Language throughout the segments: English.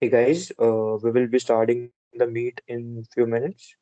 Hey guys, we will be starting the meet in few minutes.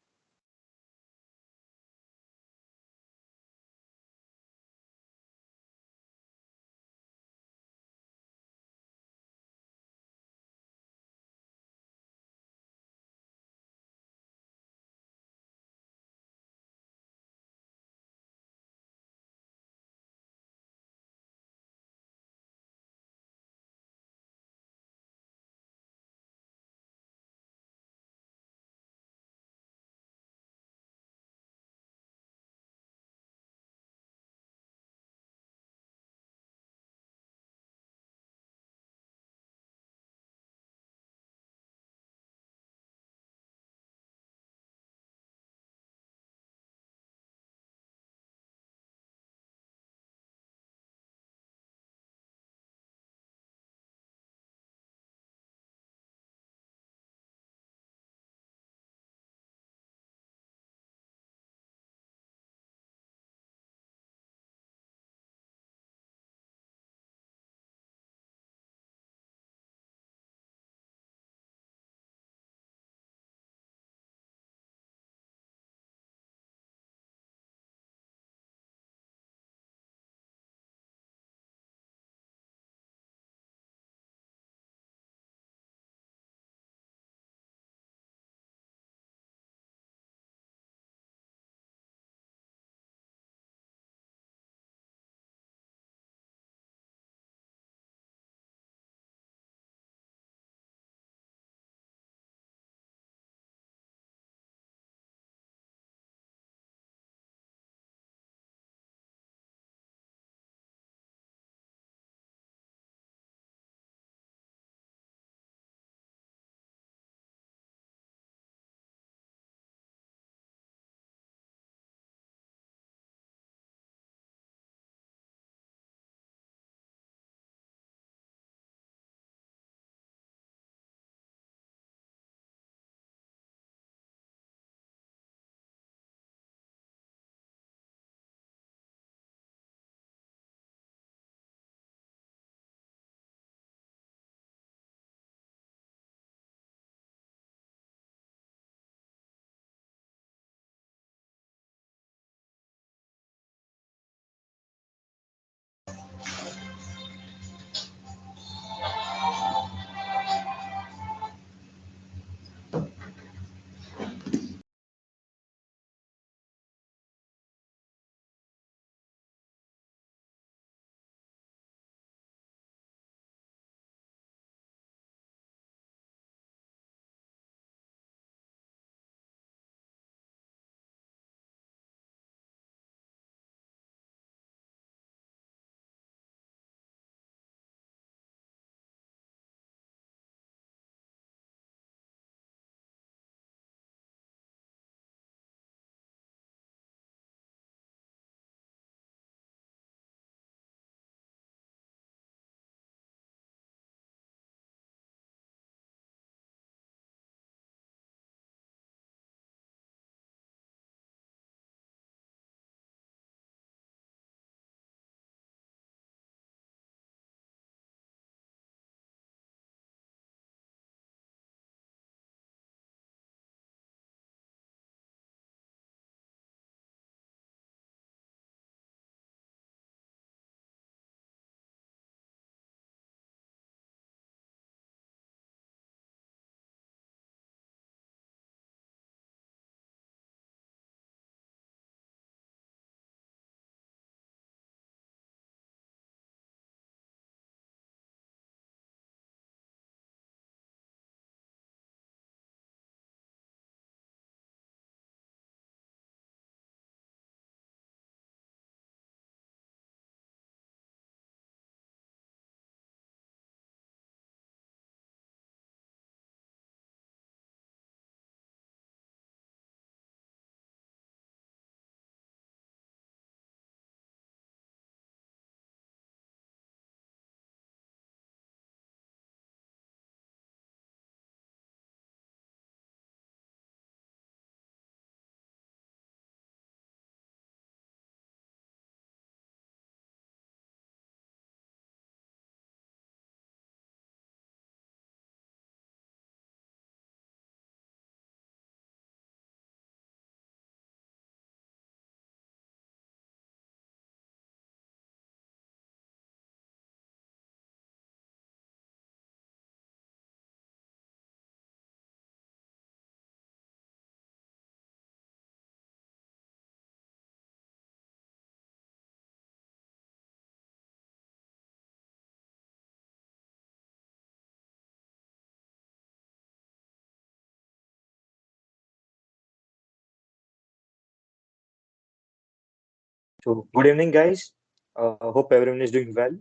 So, good evening, guys. Hope everyone is doing well.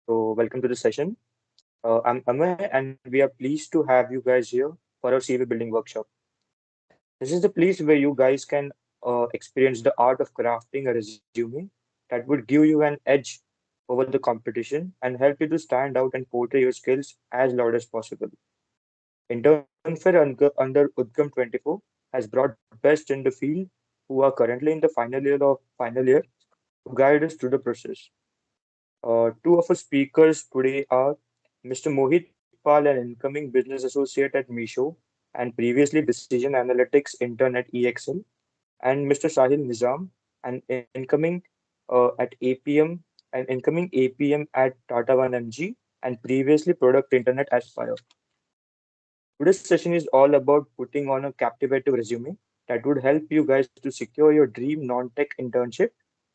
So, welcome to the session. I'm Amay, and we are pleased to have you guys here for our CV building workshop. This is the place where you guys can experience the art of crafting a resume that would give you an edge over the competition and help you to stand out and portray your skills as loud as possible. Internfair under Udgam 24 has brought best in the field who are currently in the final year to guide us through the process. Two of our speakers today are Mr. Mohit Pal, an incoming business associate at Misho and previously decision analytics intern at EXL, and Mr. Sahil Nizam, an incoming at APM, an incoming APM at Tata 1MG, and previously product intern at Aspire. Today's session is all about putting on a captivating resume that would help you guys to secure your dream non-tech internship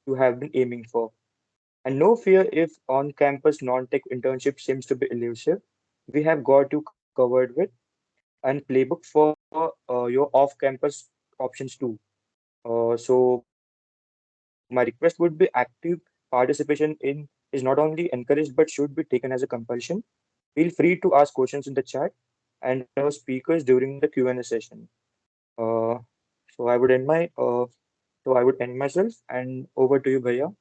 you have been aiming for. And no fear if on campus non tech internship seems to be elusive, we have got you covered with and playbook for your off campus options too. So, my request would be active participation in is not only encouraged but should be taken as a compulsion. Feel free to ask questions in the chat and our speakers during the Q&A session. Uh, so I would end my I would end myself and over to you, Bhaiya.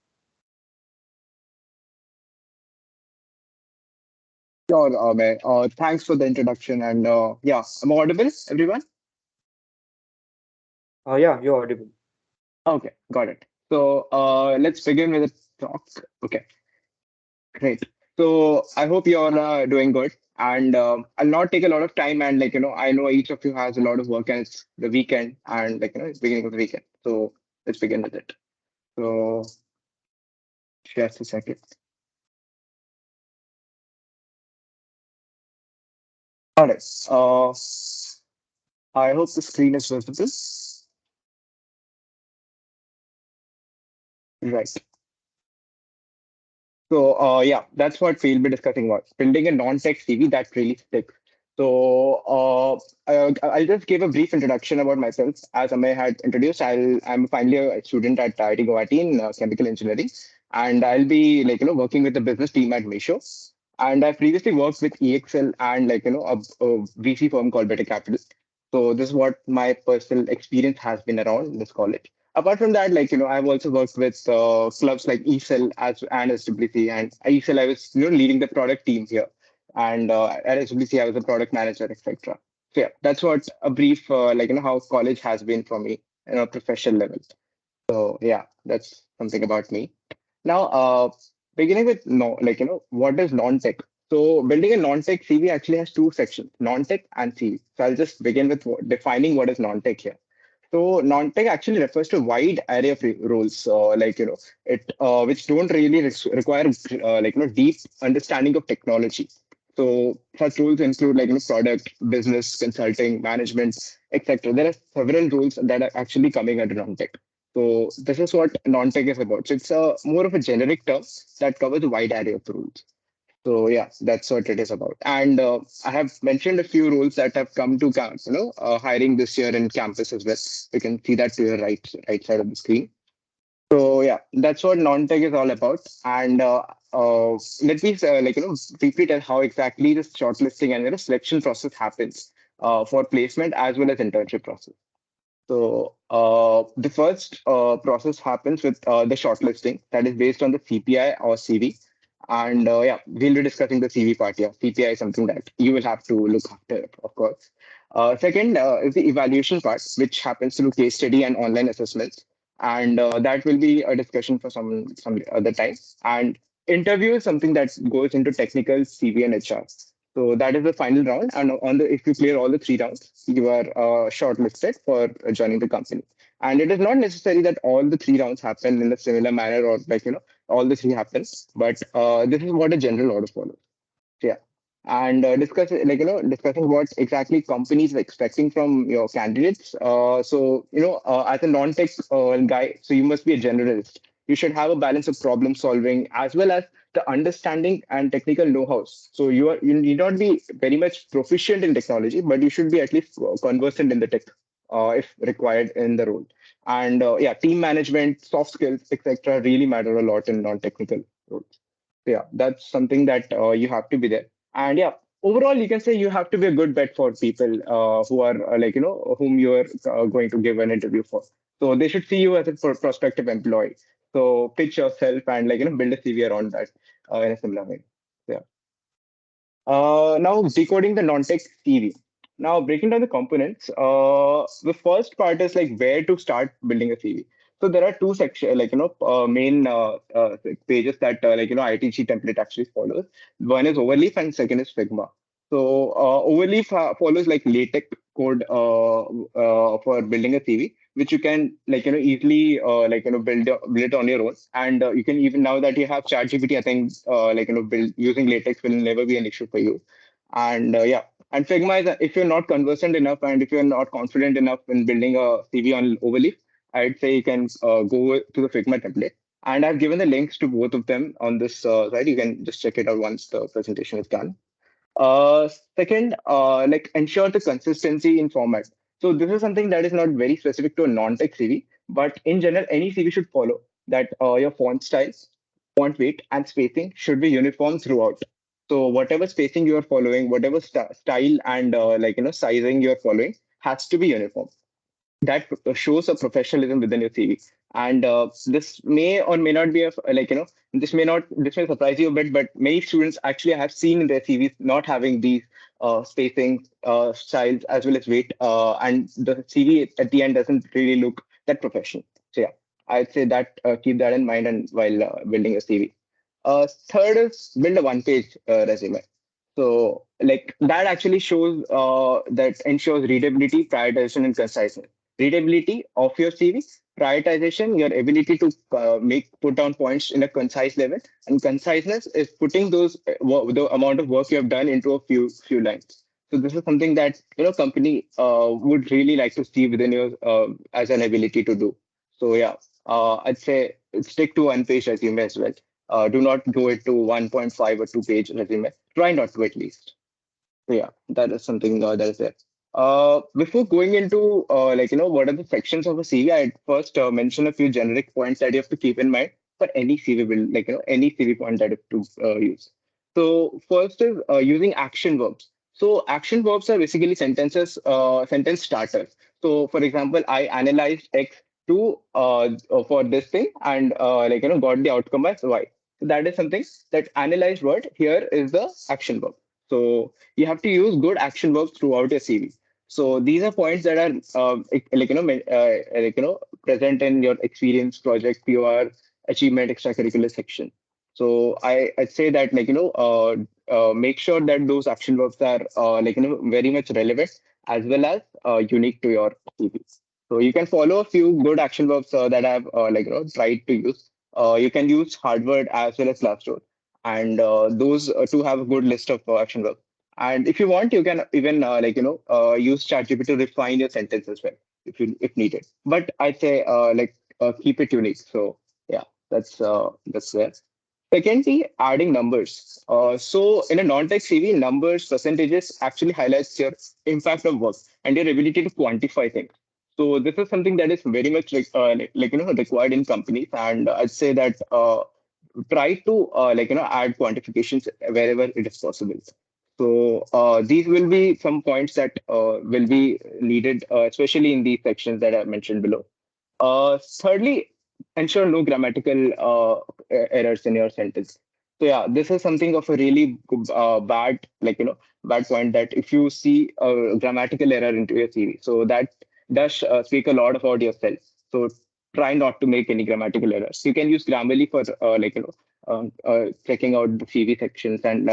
Sure, Amay. Thanks for the introduction. And yeah, am I audible, everyone? Yeah, you're audible. Okay, got it. So let's begin with the talk. Okay, great. So I hope you're doing good. And I'll not take a lot of time. And I know each of you has a lot of work, and it's the weekend, and it's beginning of the weekend. So let's begin with it. So just a second. All right. I hope the screen is visible. Right. So yeah, that's what we'll be discussing about building a non-tech CV that really sticks. So I'll just give a brief introduction about myself. As Amay had introduced, I'm finally a student at IIT Guwahati in chemical engineering, and I'll be working with the business team at Misho. And I previously worked with EXL and a VC firm called Better Capital. So this is what my personal experience has been around this college. Apart from that, I've also worked with clubs like ESL as and SWC. And ESL, I was leading the product team here, and at SWC, I was a product manager, etc. So yeah, that's what a brief how college has been for me, professional level. So yeah, that's something about me. Now, beginning with what is non-tech? So building a non-tech CV actually has two sections, non-tech and CV. So I'll just begin with defining what is non-tech here. So non-tech actually refers to a wide array of roles, it which don't really require deep understanding of technology. So such roles include product, business, consulting, management, etc. There are several roles that are actually coming under non-tech. So this is what non-tech is about. So it's a more of a generic term that covers a wide array of roles. So yeah, that's what it is about. And I have mentioned a few roles that have come to hiring this year in campus as well. You can see that to your right side of the screen. So yeah, that's what non-tech is all about. And let me briefly tell how exactly this shortlisting and selection process happens for placement as well as internship process. So the first process happens with the shortlisting that is based on the CPI or CV. And yeah, we'll be discussing the CV part here. CPI is something that you will have to look after, of course. Second is the evaluation part, which happens through case study and online assessments. And that will be a discussion for some other time. And interview is something that goes into technical, CV, and HR. So that is the final round, and on the if you clear all the three rounds, you are shortlisted for joining the company. And it is not necessary that all the three rounds happen in a similar manner, or all the three happens. But this is what a general order follows. Yeah. And discussing what exactly companies are expecting from your candidates. As a non-tech guy, so you must be a generalist. You should have a balance of problem solving as well as the understanding and technical know-hows. So you need not be very much proficient in technology, but you should be at least conversant in the tech if required in the role. And yeah, team management, soft skills, etc., really matter a lot in non-technical roles. So yeah, that's something that you have to be there. And yeah, overall, you can say you have to be a good bet for people who are whom you are going to give an interview for. So they should see you as a prospective employee. So pitch yourself and build a CV around that in a similar way. Yeah. Now decoding the non-tech CV. Now breaking down the components. The first part is like where to start building a CV. So there are two section, main pages that ITG template actually follows. One is Overleaf and second is Figma. So Overleaf follows like LaTeX code for building a CV, which you can easily build it on your own. And you can even now that you have ChatGPT, I think build using LaTeX will never be an issue for you. And yeah, and Figma is if you're not conversant enough and if you're not confident enough in building a CV on Overleaf, I'd say you can go to the Figma template. And I've given the links to both of them on this site. You can just check it out once the presentation is done. Uh, Second, ensure the consistency in format. So this is something that is not very specific to a non-tech CV, but in general, any CV should follow that your font style, font weight, and spacing should be uniform throughout. So whatever spacing you are following, whatever style and sizing you are following has to be uniform. That shows a professionalism within your CV. And this may or may not be a this may surprise you a bit, but many students actually have seen in their CVs not having these spacing styles as well as weight, and the CV at the end doesn't really look that professional. So yeah, I'd say that keep that in mind and while building a CV. Third is build a one-page resume. So like that actually shows that ensures readability, prioritization, and conciseness. Readability of your CV, prioritization, your ability to put down points in a concise level, and conciseness is putting those the amount of work you have done into a few lines. So this is something that company would really like to see within your as an ability to do. So yeah, I'd say stick to one page resume as well. Do not go it to 1.5 or 2 page resume. Try not to at least. So yeah, that is something that is there. Before going into what are the sections of a CV, I'd first mention a few generic points that you have to keep in mind for any CV build, any CV point that you have to use. So first is using action verbs. So action verbs are basically sentence starters. So for example, I analyzed X to for this thing and got the outcome as Y. So that is something that analyzed word here is the action verb. So you have to use good action verbs throughout your CV. So these are points that are present in your experience, project, PR, achievement, extracurricular section. So I'd say that make sure that those action verbs are very much relevant as well as unique to your CV. So you can follow a few good action verbs that I've tried to use. You can use hardword as well as Glassdoor, and those two have a good list of action verbs. And if you want, you can even use ChatGPT to refine your sentence as well if needed. But I'd say keep it unique. So yeah, that's there. Secondly, adding numbers. So in a non-tech CV, numbers, percentages actually highlights your impact of work and your ability to quantify things. So this is something that is very much required in companies, and I'd say that try to add quantifications wherever it is possible. So these will be some points that will be needed, especially in these sections that I mentioned below. Thirdly, ensure no grammatical errors in your sentence. So yeah, this is something of a really bad, bad point that if you see a grammatical error into your CV, so that does speak a lot about yourself. So try not to make any grammatical errors. You can use Grammarly for checking out the CV sections and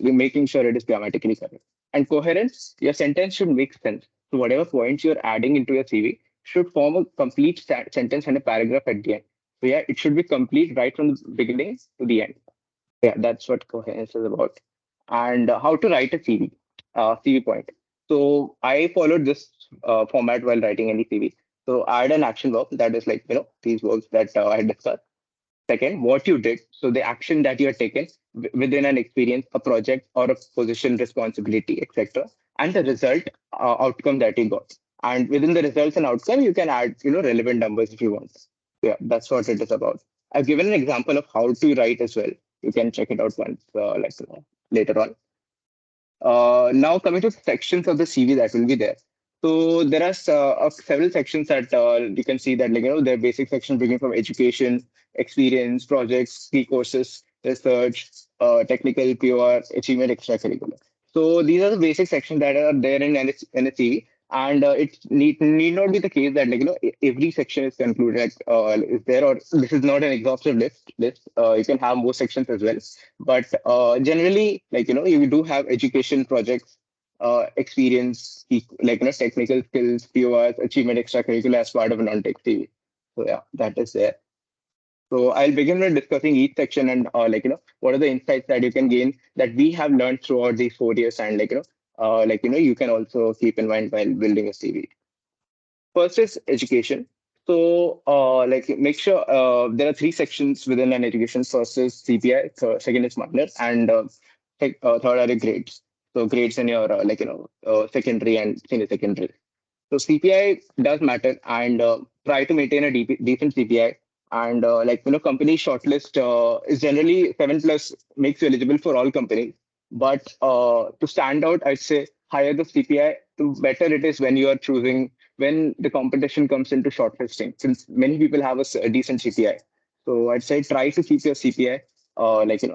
making sure it is grammatically correct. And coherence, your sentence should make sense. So whatever points you're adding into your CV should form a complete sentence and a paragraph at the end. So yeah, it should be complete right from the beginning to the end. Yeah, that's what coherence is about. And how to write a CV, CV point. So I followed this format while writing any CV. So I had an action verb that is these verbs that I discussed. Second, what you did. So the action that you had taken within an experience, a project or a position responsibility, etc. And the result outcome that you got. And within the results and outcome, you can add, relevant numbers if you want. Yeah, that's what it is about. I've given an example of how to write as well. You can check it out once, later on. Now coming to sections of the CV that will be there. So there are several sections that you can see that, there are basic sections beginning from education, experience, projects, key courses, research, technical, PR, achievement, extracurricular. So these are the basic sections that are there in in a CV. And it need not be the case that, every section is concluded, is there, or this is not an exhaustive list. You can have more sections as well, but generally, you do have education projects, experience, technical skills, PORs, achievement, extracurricular as part of a non-tech CV. So yeah, that is there. So I'll begin with discussing each section and what are the insights that you can gain that we have learned throughout these 4 years, and you can also keep in mind while building a CV. First is education. So, make sure there are three sections within an education. First is CPI, second is minor, and third are the grades. So, grades in your secondary and senior secondary. So CPI does matter, and try to maintain a decent CPI. And company shortlist is generally 7+ makes you eligible for all companies. But to stand out, I'd say higher the CPI, the better it is when you are choosing when the competition comes into shortlisting. Since many people have a decent CPI, so I'd say try to keep your CPI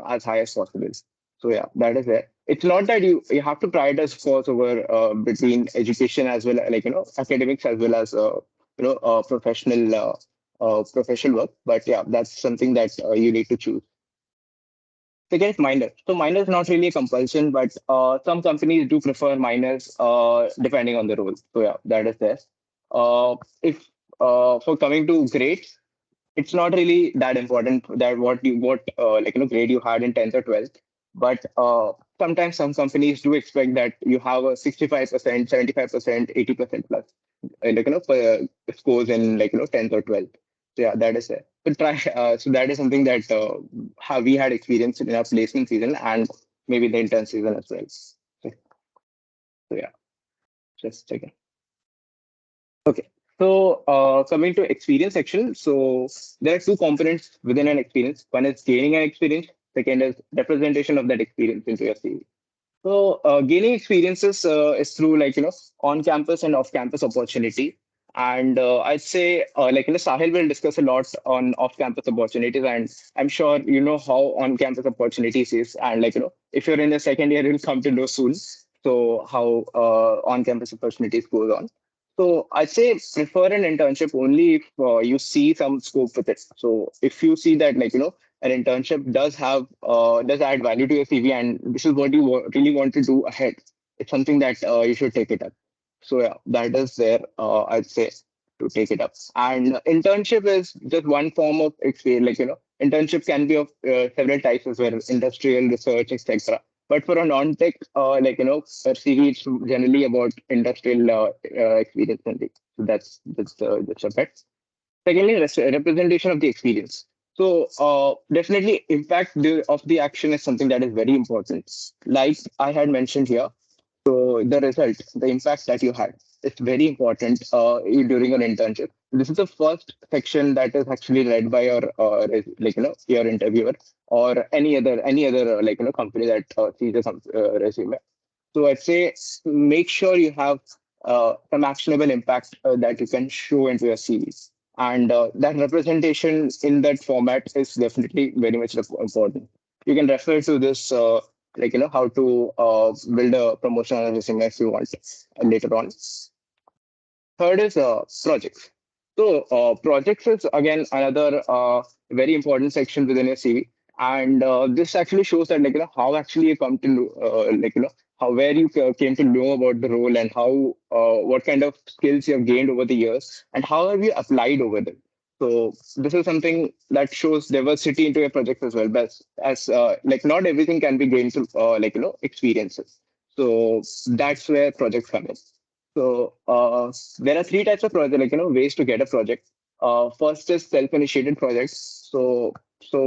as high as possible. So yeah, that is it. It's not that you have to prioritize course over between education as well, academics as well as professional work. But yeah, that's something that you need to choose. Second is minor. So minor is not really a compulsion, but some companies do prefer minors depending on the role. So yeah, that is there. If For coming to grades, it's not really that important that what grade you had in 10th or 12th, but sometimes some companies do expect that you have a 65%, 75%, 80% plus scores in 10th or 12th. So yeah, that is it. But try so that is something that how we had experienced in our placement season and maybe the intern season as well. So yeah, just checking. Okay. So coming to experience section, so there are two components within an experience. One is gaining an experience. Second is representation of that experience into your CV. So gaining experiences is through on campus and off campus opportunity. And I'd say Sahil will discuss a lot on off campus opportunities, and I'm sure you know how on campus opportunities is, and if you're in the second year, you'll come to know soon. So how on campus opportunities goes on. So I'd say prefer an internship only if you see some scope with it. So if you see that an internship does add value to your CV, and this is what you really want to do ahead. It's something that you should take it up. So yeah, that is there. I'd say to take it up. And internship is just one form of experience. Internship can be of several types as well, industrial research, etc. But for a non-tech, a CV, it's generally about industrial experience only. So that's a bit. Secondly, representation of the experience. So definitely, impact of the action is something that is very important. Like I had mentioned here, so the result, the impact that you had, it's very important during your internship. This is the first section that is actually led by your your interviewer or any other company that sees your resume. So I'd say make sure you have some actionable impact that you can show into your CV. And that representation in that format is definitely very much important. You can refer to this, how to build a promotional resume if you want later on. Third is projects. So projects is again another very important section within your CV, and this actually shows that how actually you come to how where you came to know about the role and how what kind of skills you have gained over the years and how have you applied over them. So this is something that shows diversity into your projects as well. But as not everything can be gained through experiences. So that's where projects come in. So there are three types of project, ways to get a project. First is self-initiated projects. So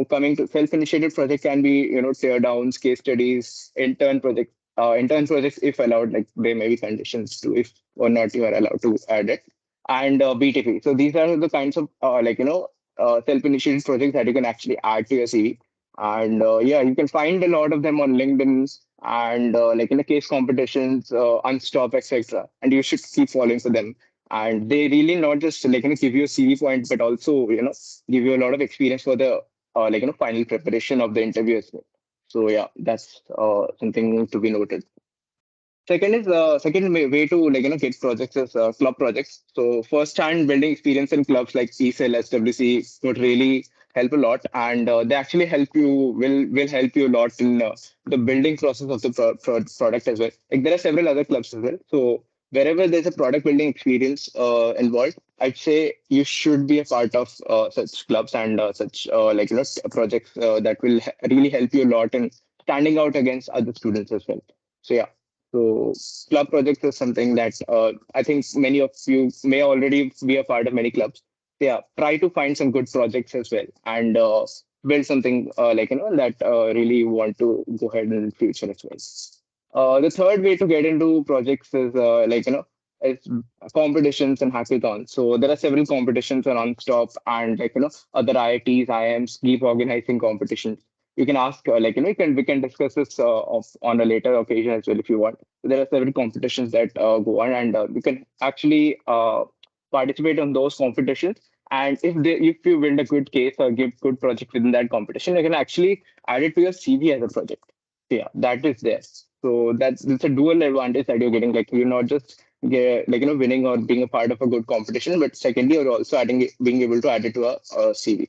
coming to self-initiated project can be tear downs, case studies, intern projects, intern projects, if allowed, like there may be conditions to if or not you are allowed to add it, and BTP. So these are the kinds of self-initiated projects that you can actually add to your CV. And yeah, you can find a lot of them on LinkedIn and like in the case competitions, Unstop, etc. And you should keep following for them. And they really not just like give you a CV point, but also give you a lot of experience for the final preparation of the interview as well. So yeah, that's something to be noted. Second is second way to get projects is club projects. So first hand building experience in clubs like ESL, SWC would really help a lot, and they actually help you will help you a lot in the building process of the product as well. Like there are several other clubs as well. So wherever there's a product building experience involved, I'd say you should be a part of such clubs and such projects that will really help you a lot in standing out against other students as well. So yeah. So club projects is something that I think many of you may already be a part of many clubs. So, yeah, try to find some good projects as well and build something that really you want to go ahead in the future as well. The third way to get into projects is is competitions and hackathons. So there are several competitions on Unstop and other IITs, IIMs keep organizing competitions. You can ask we can discuss this on a later occasion as well if you want. So there are several competitions that go on, and you can actually participate on those competitions. And if you win a good case or give good project within that competition, you can actually add it to your CV as a project. So yeah, that is there. So that's a dual advantage that you're getting. Like you're not just winning or being a part of a good competition, but secondly, you're also being able to add it to a CV.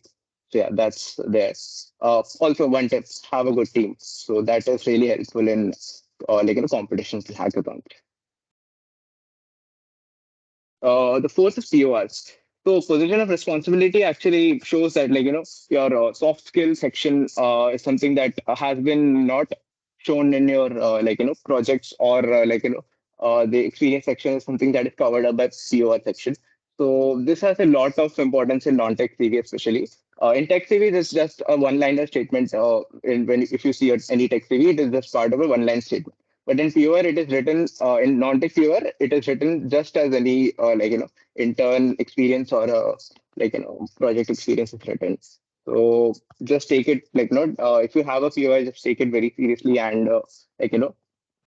So yeah, that's there. Also, one tip: have a good team. So that is really helpful in competitions and hackathons. The fourth is PORs. So position of responsibility actually shows that your soft skill section is something that has been not shown in your projects or the experience section is something that is covered up by POR section. So this has a lot of importance in non-tech CV especially. In tech CV, it's just a one-liner statement. If you see any tech CV, it is just part of a one-line statement. But in POR, it is written in non-tech POR. It is written just as any intern experience or project experience is written. So just take it if you have a POR, just take it very seriously and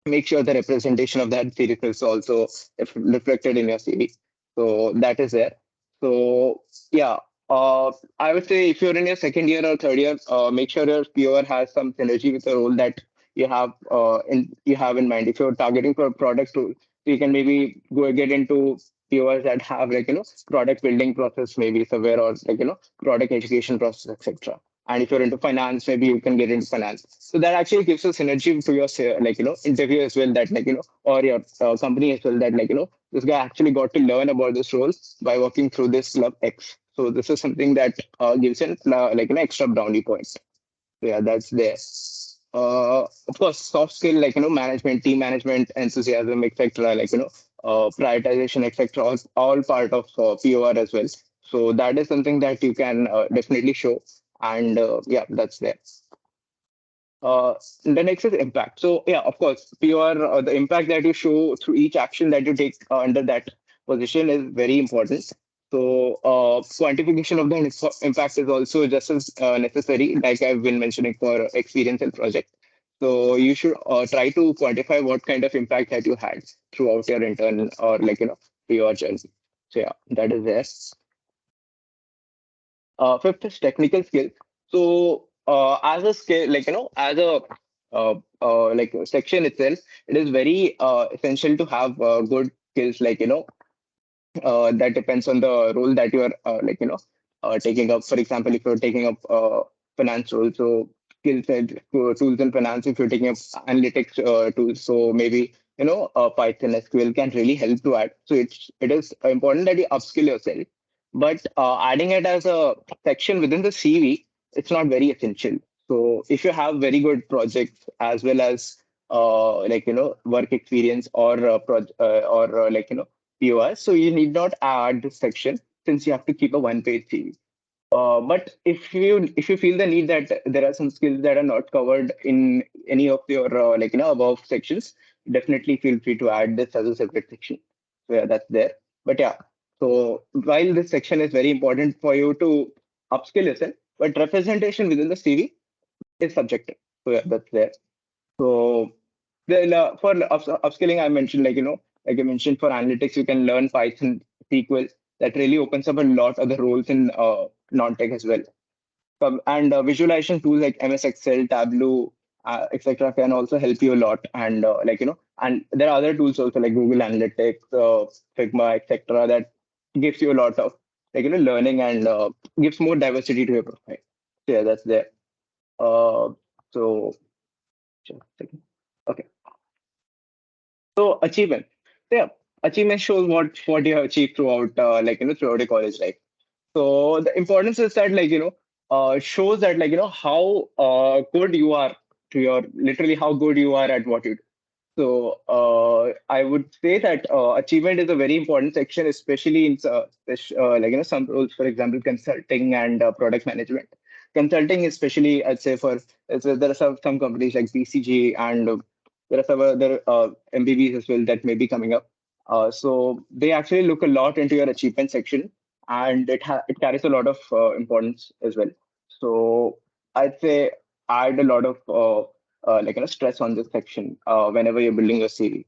make sure the representation of that series is also reflected in your CV. So that is there. So yeah, I would say if you're in your second year or third year, make sure your POR has some synergy with the role that you have in mind. If you're targeting for a product role, you can maybe go get into PORs that have product building process maybe somewhere or product education process, etc. And if you're into finance, maybe you can get into finance. So that actually gives a synergy to your interview as well, that or your company as well, that this guy actually got to learn about this role by working through this club X. So this is something that gives an extra brownie points. So yeah, that's there. Of course, soft skill management, team management, enthusiasm, etc. Prioritization, etc. All part of POR as well. So that is something that you can definitely show, and yeah, that's there. The next is impact. So yeah, of course, PR, the impact that you show through each action that you take under that position is very important. So quantification of the impact is also just as necessary, like I've been mentioning for experience and project. So you should try to quantify what kind of impact that you had throughout your intern or your journey. So yeah, that is there. Fifth is technical skill. So as a skill, as a section itself, it is very essential to have good skills. That depends on the role that you are taking up. For example, if you're taking up finance role, so skill set tools in finance. If you're taking up analytics tools, so maybe Python, SQL can really help to add. So it is important that you upskill yourself, but adding it as a section within the CV, it's not very essential. So if you have very good projects as well as work experience or POS, so you need not add this section since you have to keep a one-page CV. But if you feel the need that there are some skills that are not covered in any of your above sections, definitely feel free to add this as a separate section. So yeah, that's there. But yeah, so while this section is very important for you to upskill yourself, but representation within the CV is subjective. So yeah, that's there. So then for upskilling, I mentioned like I mentioned for analytics, you can learn Python, SQL. That really opens up a lot of the roles in non-tech as well. And visualization tools like MS Excel, Tableau, etc. can also help you a lot. And and there are other tools also like Google Analytics, Figma, etc. that gives you a lot of learning and gives more diversity to your profile. So yeah, that's there. Uh, so just a second. Okay. So achievement. So, yeah, achievement shows what you have achieved throughout throughout your college life. So the importance is that shows that how good you are to your literally how good you are at what you do. So I would say that achievement is a very important section, especially in some roles, for example, consulting and product management. Consulting, especially, I'd say there are some companies like BCG and there are some other MBBs as well that may be coming up. So they actually look a lot into your achievement section, and it carries a lot of importance as well. So I'd say add a lot of stress on this section whenever you're building your CV.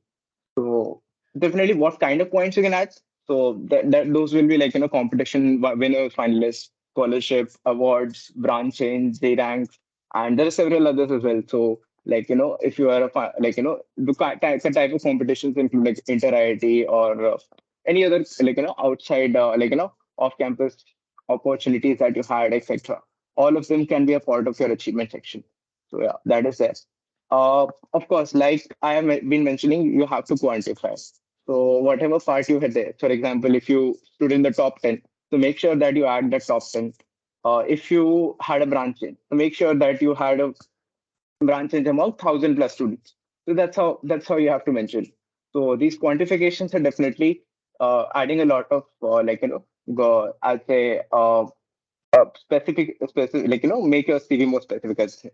So definitely, what kind of points you can add? So that those will be competition winners, finalists, scholarship, awards, branch change, day ranks, and there are several others as well. So if you are the type of competitions include like inter IIT or any other outside off campus opportunities that you had, etc. All of them can be a part of your achievement section. So yeah, that is there. Of course, like I have been mentioning, you have to quantify. So whatever part you had there, for example, if you stood in the top 10, so make sure that you add the top 10. If you had a branch in, so make sure that you had a branch in among 1,000 plus students. So that's how you have to mention. So these quantifications are definitely adding a lot of I'd say specific make your CV more specific as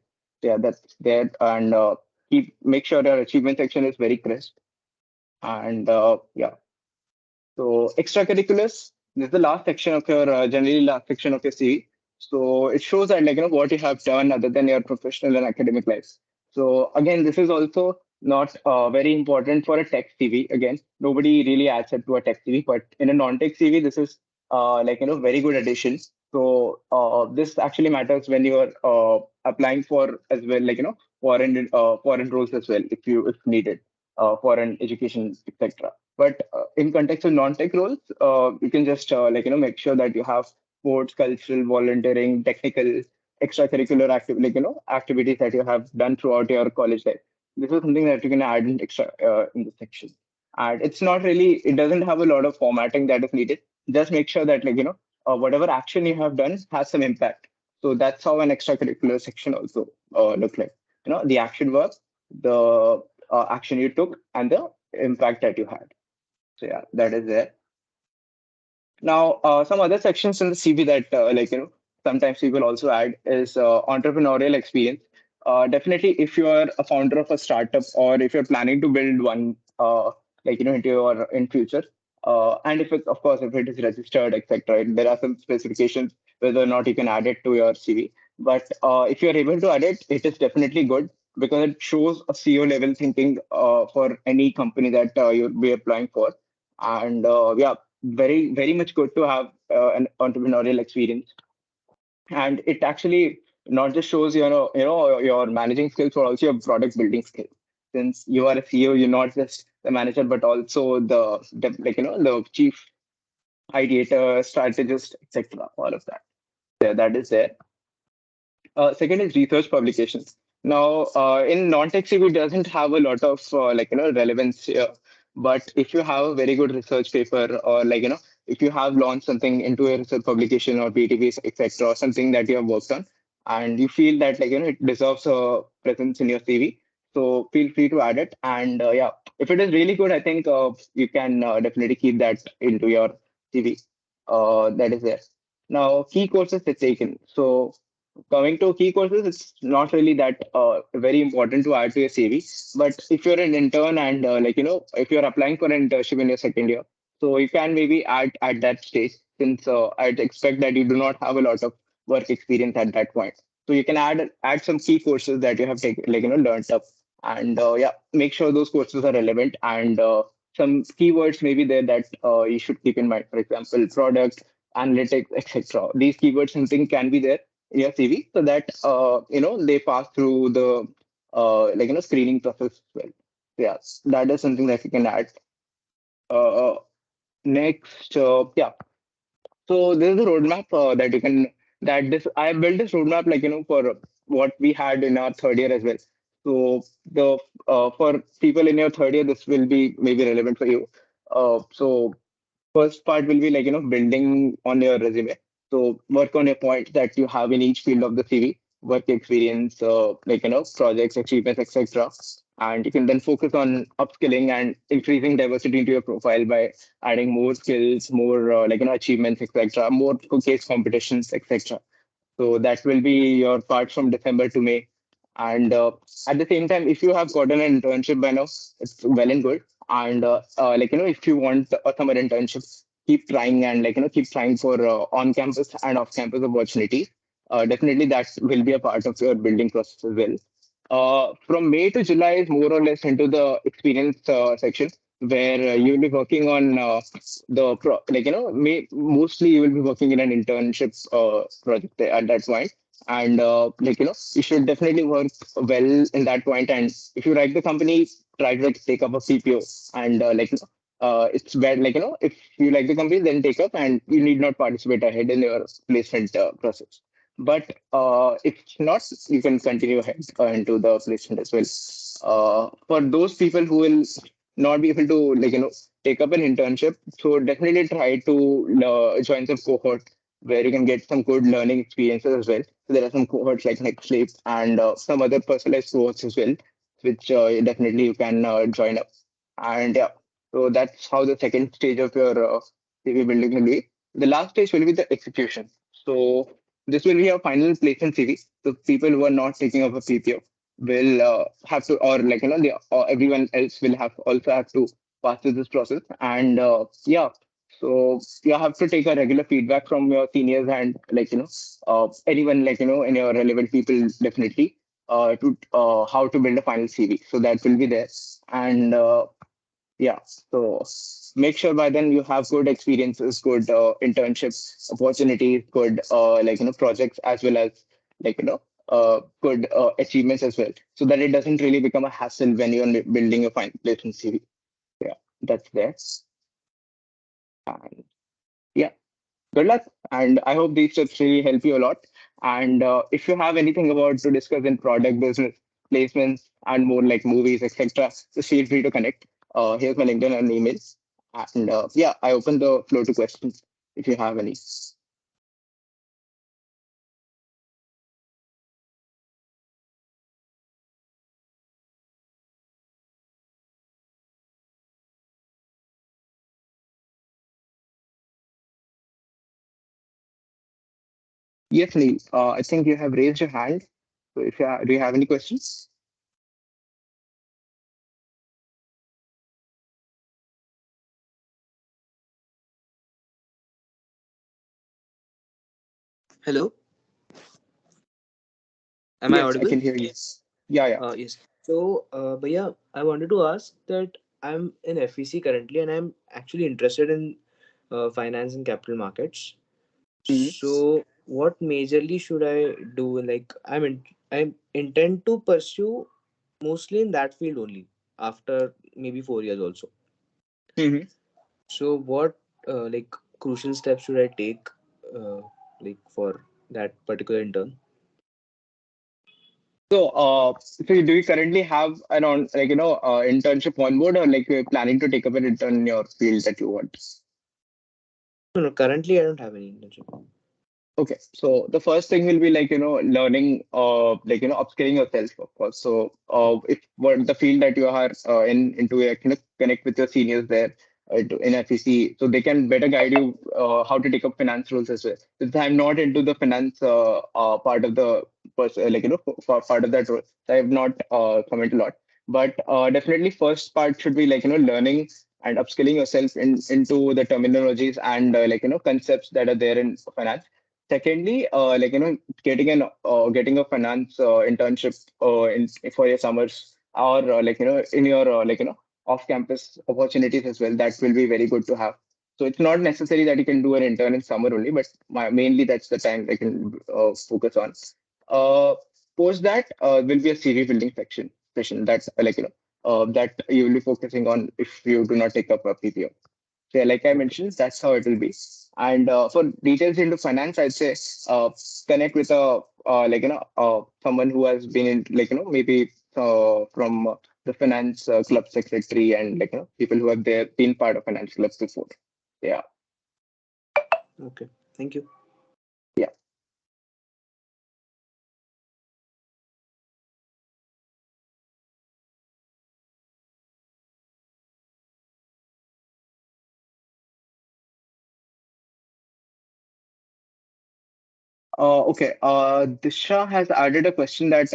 yeah, that's there. And keep make sure your achievement section is very crisp. And yeah, so extracurriculars, this is the last section of your generally last section of your CV. So it shows that what you have done other than your professional and academic lives. So again, this is also not very important for a tech CV. Again, nobody really adds it to a tech CV, but in a non-tech CV, this is very good addition. So this actually matters when you are applying for as well, foreign roles as well, if needed, foreign education, etc. But in context of non-tech roles, you can just make sure that you have sports, cultural, volunteering, technical, extracurricular activities that you have done throughout your college life. This is something that you can add in extra in the section. And it doesn't have a lot of formatting that is needed. Just make sure that whatever action you have done has some impact. So that's how an extracurricular section also look like. The action work, the action you took, and the impact that you had. So yeah, that is there. Now, some other sections in the CV that sometimes people also add is entrepreneurial experience. Definitely, if you are a founder of a startup or if you're planning to build one, into your in future, and if it's of course if it is registered, etc. There are some specifications whether or not you can add it to your CV. But if you're able to add it, it is definitely good because it shows a CEO level thinking for any company that you'll be applying for. And yeah, very much good to have an entrepreneurial experience. And it actually not just shows your managing skills but also your product building skills. Since you are a CEO, you're not just the manager but also the chief ideator, strategist, etc. All of that. Yeah, that is there. Second is research publications. Now, in non-tech CV, doesn't have a lot of relevance here. But if you have a very good research paper, or if you have launched something into a research publication or BTVs, etc., or something that you have worked on, and you feel that it deserves a presence in your CV, so feel free to add it. And yeah, if it is really good, I think you can definitely keep that into your CV. That is there. Now, key courses it's taken. So Coming to key courses, it's not really that very important to add to your CV. But if you're an intern and if you're applying for an internship in your second year, so you can maybe add at that stage, since I'd expect that you do not have a lot of work experience at that point. So you can add some key courses that you have taken, learned up, and yeah, make sure those courses are relevant, and some keywords maybe there that you should keep in mind. For example, product, analytics, etc. These keywords something can be there in your CV so that they pass through the screening process as well. Yeah, that is something that you can add. Uh, Next, yeah. So there's a roadmap that you can that this I built this roadmap for what we had in our third year as well. So the for people in your third year, this will be maybe relevant for you. So first part will be building on your resume. So work on your points that you have in each field of the CV, work experience, projects, achievements, etc. And you can then focus on upskilling and increasing diversity into your profile by adding more skills, more achievements, etc. More case competitions, etc. So that will be your part from December to May. And at the same time, if you have gotten an internship by now, it's well and good. And if you want a summer internship, keep trying and keep trying for on-campus and off-campus opportunities. Definitely, that will be a part of your building process as well. From May to July is more or less into the experience section where you'll be working on mostly you will be working in an internship project at that point, and you should definitely work well in that point. And if you like the company, try to take up a CPO, and it's bad if you like the company, then take up, and you need not participate ahead in your placement process. But if not, you can continue ahead into the placement as well. For those people who will not be able to take up an internship, so definitely try to join some cohort where you can get some good learning experiences as well. So there are some cohorts like Next Sleep and some other personalized cohorts as well, which definitely you can join up. And yeah, so that's how the second stage of your CV building will be. The last stage will be the execution. So this will be a final placement CV. So people who are not taking up a PPO will have to, or everyone else will have also have to pass through this process. And yeah, so you have to take a regular feedback from your seniors and anyone in your relevant people definitely to how to build a final CV. So that will be there. And yeah, so make sure by then you have good experiences, good internships, opportunities, good projects, as well as good achievements as well, so that it doesn't really become a hassle when you're building a fine placement CV. Yeah, that's there. And yeah, good luck. And I hope these tips really help you a lot. And if you have anything about to discuss in product business, placements, and more like movies, etc., just feel free to connect. Here's my LinkedIn and email. And yeah, I open the floor to questions if you have any. Yes, Neil. I think you have raised your hand. So if do you have any questions? Hello, am I Yes, I audible? can hear you. Yeah, yeah. Yes. So, but yeah, I wanted to ask that I'm in FEC currently, and I'm actually interested in finance and capital markets. Mhm. So, what majorly should I do? Like, I intend to pursue mostly in that field only after maybe 4 years also. Mhm. So, what crucial steps should I take, for that particular intern? So do you currently have an on internship on board, or like you're planning to take up an intern in your field that you want? No, no. Currently, I don't have any internship. Okay, so the first thing will be learning upskilling yourself, of course. So if what the field that you are in into connect with your seniors there, in FEC, so they can better guide you how to take up finance roles as well. Since I'm not into the finance part of the part of that role, so I have not commented a lot. But definitely, first part should be learning and upskilling yourself into the terminologies and concepts that are there in finance. Secondly, getting a finance internship for your summers, or in your off-campus opportunities as well. That will be very good to have. So it's not necessary that you can do an intern in summer only, but mainly that's the time I can focus on. Uh, Post that will be a CV building session that that you will be focusing on if you do not take up a PPO. So yeah, like I Okay. mentioned, that's how it will be. And for details into finance, I'd say connect with a someone who has been in maybe from the finance club secretary, and people who have there been part of finance clubs before. Yeah, Okay. Thank you. yeah. Okay. Disha has added a question that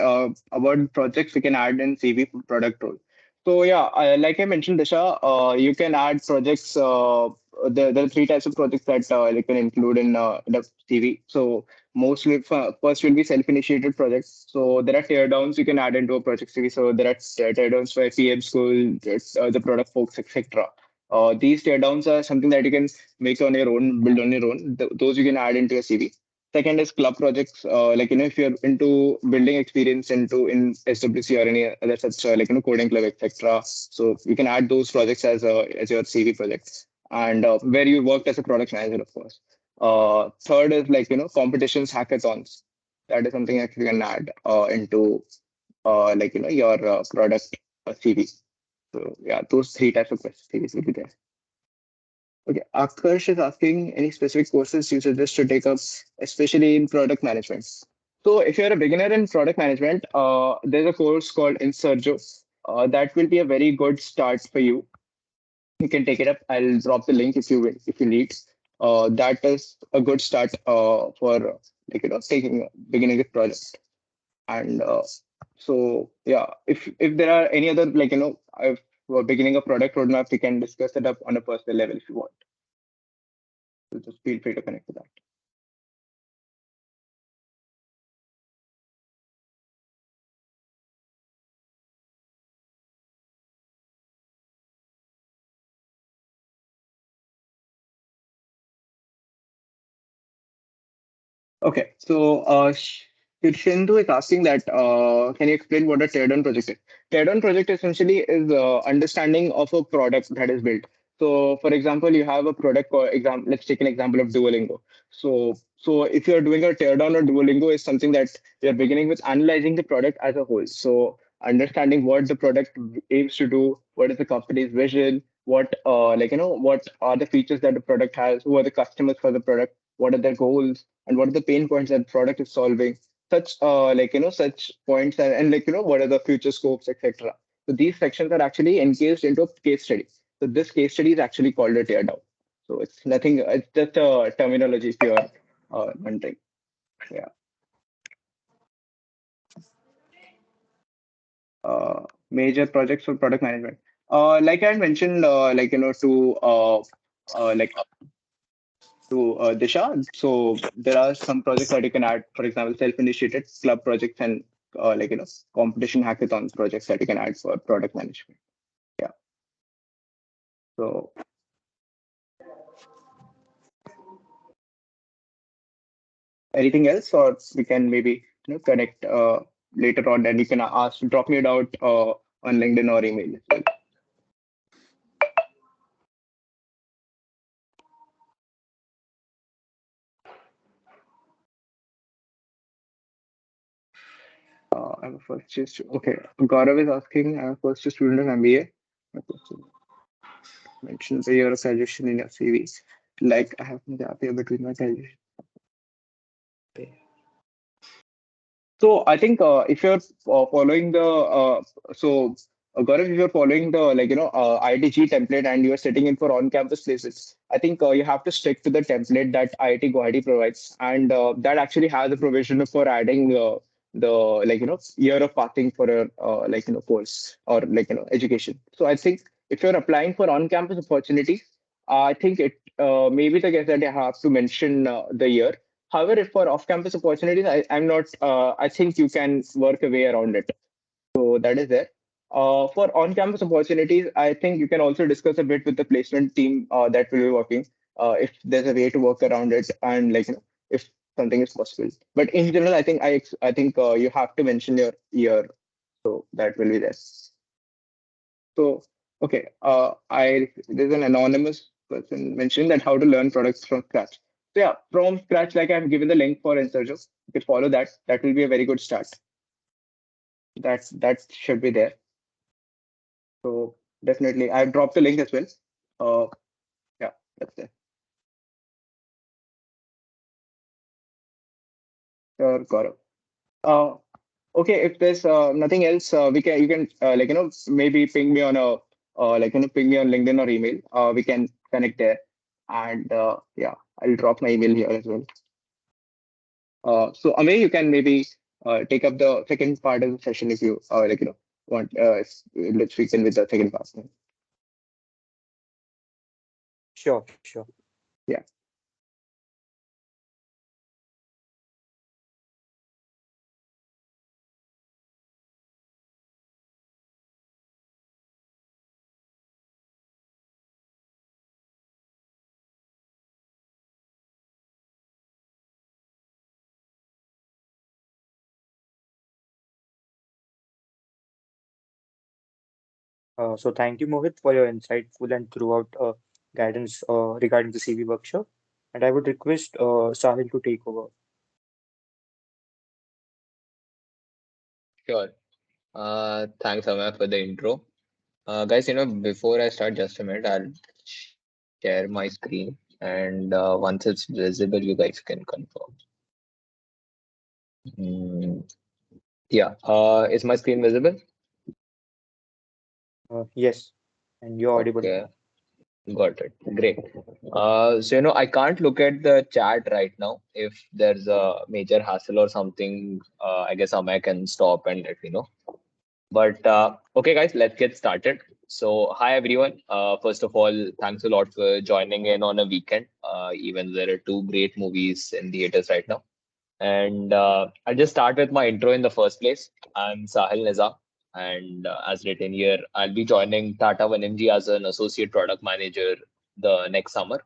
about projects we can add in CV for product role. So yeah, like I mentioned, Disha, you can add projects. There are three types of projects that you can include in the CV. So mostly first will be self-initiated projects. So there are tear downs you can add into a project CV. So there are tear downs for PM school, the product folks, etc. These tear downs are something that you can make on your own, build on your own. Those you can add into a CV. Second is club projects. If you're into building experience in SWC or any other such coding club, etc. So you can add those projects as your CV projects, and where you worked as a product manager, of course. Third is competitions, hackathons. That is something that you can add into your product CV. So yeah, those three types of CVs will be there. Okay, Akash is asking any specific courses you suggest to take up, especially in product management. So, if you're a beginner in product management, there's a course called Insurjo. That will be a very good start for you. You can take it up. I'll drop the link if you need. That is a good start for taking beginning with project. And yeah, if there are any other if we're beginning a product roadmap, we can discuss it up on a personal level if you want. So just feel free to connect with that. Okay, so Shindu is asking that can you explain what a teardown project is? Teardown project essentially is understanding of a product that is built. So, for example, you have a product. Let's take an example of Duolingo. So if you're doing a teardown on Duolingo, is something that you're beginning with analyzing the product as a whole. So understanding what the product aims to do, what is the company's vision, what what are the features that the product has, who are the customers for the product, what are their goals, and what are the pain points that product is solving, such such points, and what are the future scopes, etc. So these sections are actually encased into a case study. So this case study is actually called a tear down. So it's nothing, it's just a terminology if you're wondering. Yeah. Major projects for product management, like I had mentioned, to Disha. So there are some projects that you can add, for example, self-initiated club projects, and competition hackathon projects that you can add for product management. Yeah. So anything else, or we can maybe connect later on, and you can drop me a note on LinkedIn or email as well. I'm a first year student. Okay, Gaurav is asking, I'm a first year student of MBA. My question mentions the year of graduation in your CV. Like I have no gap year between my graduation. So I think if you're following the so Gaurav, if you're following the IITG template and you're sitting in for on-campus places, I think you have to stick to the template that IIT Guwahati provides, and that actually has a provision for adding the year of passing for a course or education. So I think if you're applying for on-campus opportunities, I think it may be the case that you have to mention the year. However, if for off-campus opportunities, I'm not. I think you can work a way around it. So that is there. For on-campus opportunities, I think you can also discuss a bit with the placement team that will be working, if there's a way to work around it, and if something is possible. But in general, I think you have to mention your year, so that will be there. So okay, I there's an anonymous person mentioning that how to learn products from scratch. So yeah, from scratch, like I've given the link for Insurjo. You could follow that. That will be a very good start. That should be there. So definitely, I've dropped the link as well. Uh, yeah, that's there. Sure, Gaurav. Uh, okay, if there's nothing else, we can you can maybe ping me on a ping me on LinkedIn or email. We can connect there, and yeah, I'll drop my email here as well. So Amey, you can maybe take up the second part of the session if you want. Let's begin with the second part. Sure, sure. Yeah. So thank you, Mohit, for your insightful and throughout guidance regarding the CV workshop. And I would request Sahil to take over. Sure. Thanks, Amaya, for the intro. Guys, before I start, just a minute, I'll share my screen, and once it's visible, you guys can confirm. Mm, yeah. Is my screen visible? Yes, and you're audible. Okay. Got it. Great. So, I can't look at the chat right now. If there's a major hassle or something, I guess Amaya can stop and let me know. But okay, guys, let's get started. So, hi everyone. First of all, thanks a lot for joining in on a weekend. Even there are two great movies in theaters right now. And I'll just start with my intro in the first place. I'm Sahil Nizam, and as written here, I'll be joining Tata 1MG as an associate product manager the next summer.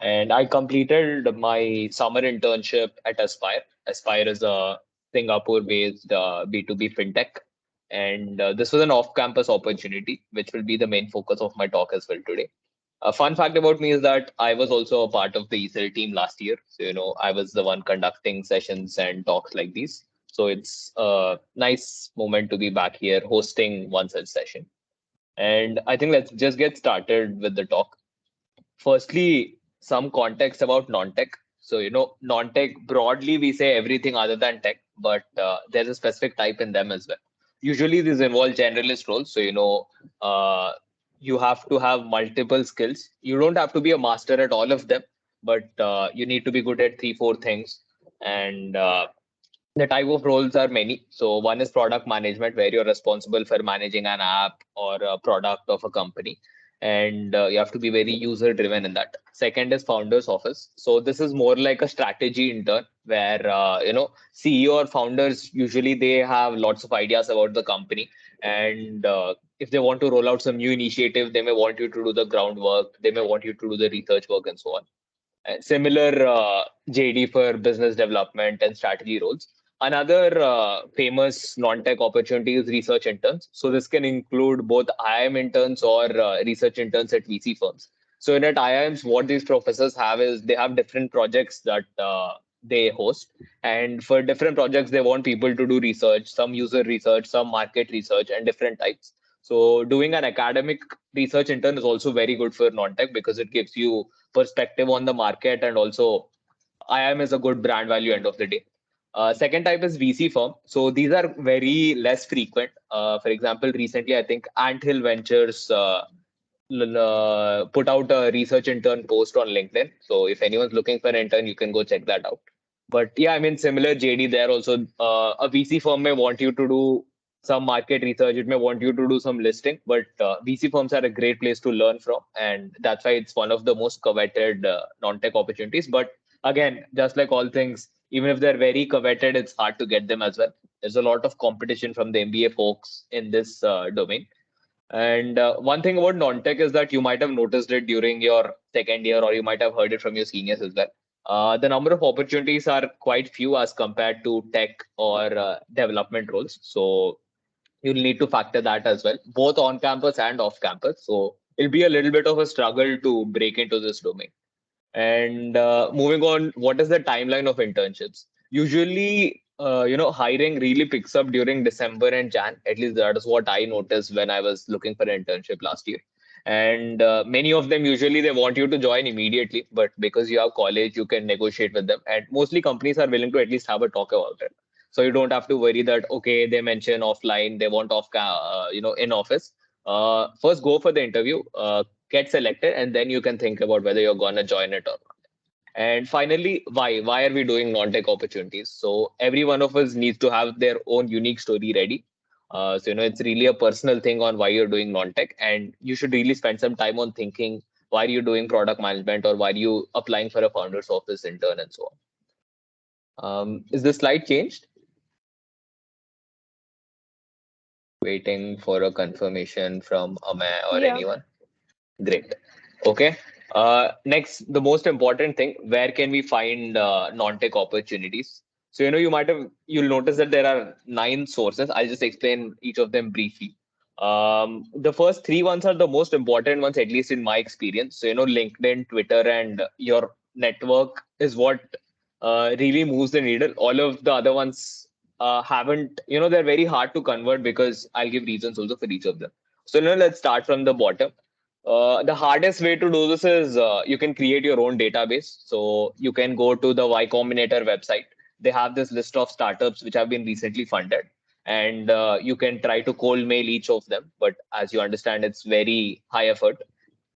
And I completed my summer internship at Aspire. Aspire is a Singapore-based B2B fintech, and this was an off-campus opportunity, which will be the main focus of my talk as well today. A fun fact about me is that I was also a part of the ESL team last year. So, I was the one conducting sessions and talks like these. So it's a nice moment to be back here hosting one such session. And I think let's just get started with the talk. Firstly, some context about non-tech. So, non-tech broadly, we say everything other than tech, but there's a specific type in them as well. Usually, these involve generalist roles. So, you have to have multiple skills. You don't have to be a master at all of them, but you need to be good at three, four things. And the type of roles are many. So one is product management, where you're responsible for managing an app or a product of a company, and you have to be very user driven in that. Second is founders office. So this is more like a strategy intern, where CEO or founders usually they have lots of ideas about the company, and if they want to roll out some new initiative, they may want you to do the groundwork, they may want you to do the research work and so on. Similar JD for business development and strategy roles. Another famous non-tech opportunity is research interns. So this can include both IIM interns or research interns at VC firms. So in at IIMs, what these professors have is they have different projects that they host, and for different projects, they want people to do research, some user research, some market research, and different types. So doing an academic research intern is also very good for non-tech because it gives you perspective on the market, and also IIM is a good brand value end of the day. Second type is VC firm. So these are very less frequent. For example, recently I think Anthill Ventures put out a research intern post on LinkedIn. So if anyone's looking for an intern, you can go check that out. But yeah, I mean, similar JD there also, a VC firm may want you to do some market research. It may want you to do some listing, but VC firms are a great place to learn from. And that's why it's one of the most coveted non-tech opportunities. But again, just like all things, even if they're very coveted, it's hard to get them as well. There's a lot of competition from the MBA folks in this domain. And one thing about non-tech is that you might have noticed it during your second year, or you might have heard it from your seniors as well. The number of opportunities are quite few as compared to tech or development roles. So you'll need to factor that as well, both on campus and off campus. So it'll be a little bit of a struggle to break into this domain. And moving on, what is the timeline of internships? Usually, hiring really picks up during December and Jan. At least that is what I noticed when I was looking for an internship last year. And many of them usually they want you to join immediately, but because you have college, you can negotiate with them. And mostly companies are willing to at least have a talk about it. So you don't have to worry that okay, they mention offline, they want in office. First go for the interview. Get selected, and then you can think about whether you're going to join it or not. And finally, why are we doing non-tech opportunities? So every one of us needs to have their own unique story ready. So it's really a personal thing on why you're doing non-tech, and you should really spend some time on thinking why are you doing product management, or why are you applying for a founder's office intern, and so on. Is the slide changed? Waiting for a confirmation from Amay or anyone. Great. Okay. Next, the most important thing, where can we find non-tech opportunities? So, you'll notice that there are 9 sources. I'll just explain each of them briefly. The first 3 ones are the most important ones, at least in my experience. So, LinkedIn, Twitter, and your network is what really moves the needle. All of the other ones haven't, they're very hard to convert, because I'll give reasons also for each of them. So, let's start from the bottom. The hardest way to do this is you can create your own database. So you can go to the Y Combinator website. They have this list of startups which have been recently funded, and you can try to cold mail each of them. But as you understand, it's very high effort.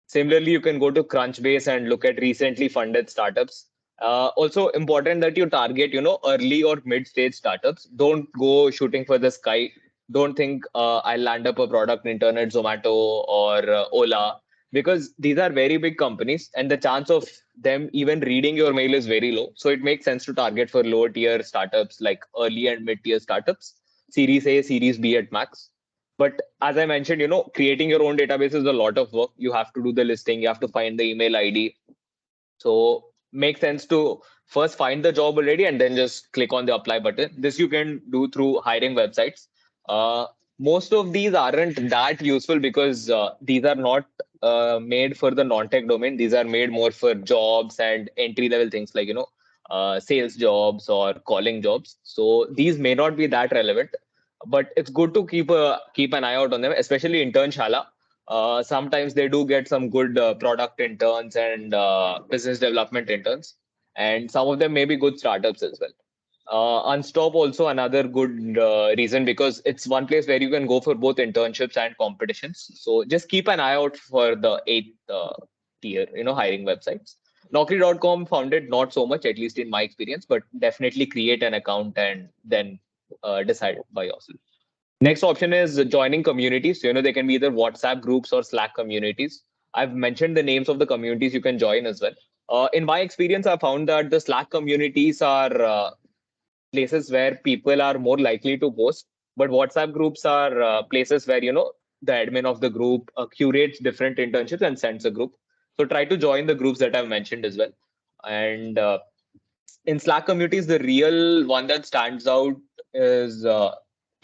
Similarly, you can go to Crunchbase and look at recently funded startups. Also important that you target, early or mid-stage startups. Don't go shooting for the sky. Don't think I'll land up a product in Internet, Zomato, or Ola, because these are very big companies, and the chance of them even reading your mail is very low. So it makes sense to target for lower tier startups, like early and mid-tier startups, Series A, Series B at max. But as I mentioned, creating your own database is a lot of work. You have to do the listing, you have to find the email ID. So makes sense to first find the job already and then just click on the apply button. This you can do through hiring websites. Most of these aren't that useful, because these are not made for the non-tech domain. These are made more for jobs and entry level things like, sales jobs or calling jobs. So these may not be that relevant, but it's good to keep an eye out on them, especially Internshala. Sometimes they do get some good product interns and business development interns, and some of them may be good startups as well. Unstop also another good reason, because it's one place where you can go for both internships and competitions. So just keep an eye out for the 8th tier, hiring websites. Naukri.com found it not so much, at least in my experience, but definitely create an account and then decide by yourself. Next option is joining communities. They can be either WhatsApp groups or Slack communities. I've mentioned the names of the communities you can join as well. In my experience, I found that the Slack communities are places where people are more likely to post, but WhatsApp groups are places where, the admin of the group curates different internships and sends a group. So try to join the groups that I've mentioned as well. And in Slack communities, the real one that stands out is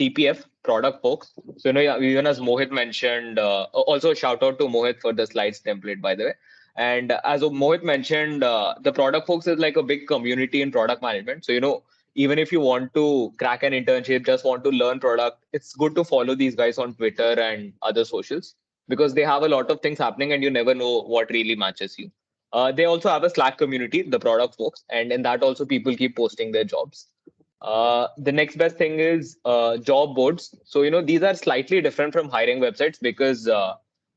TPF, product folks. So, even as Mohit mentioned, also shout out to Mohit for the slides template, by the way. And as Mohit mentioned, the product folks is like a big community in product management. So, even if you want to crack an internship, just want to learn product, it's good to follow these guys on Twitter and other socials, because they have a lot of things happening and you never know what really matches you. They also have a Slack community, the product folks, and in that also people keep posting their jobs. The next best thing is job boards. So, these are slightly different from hiring websites because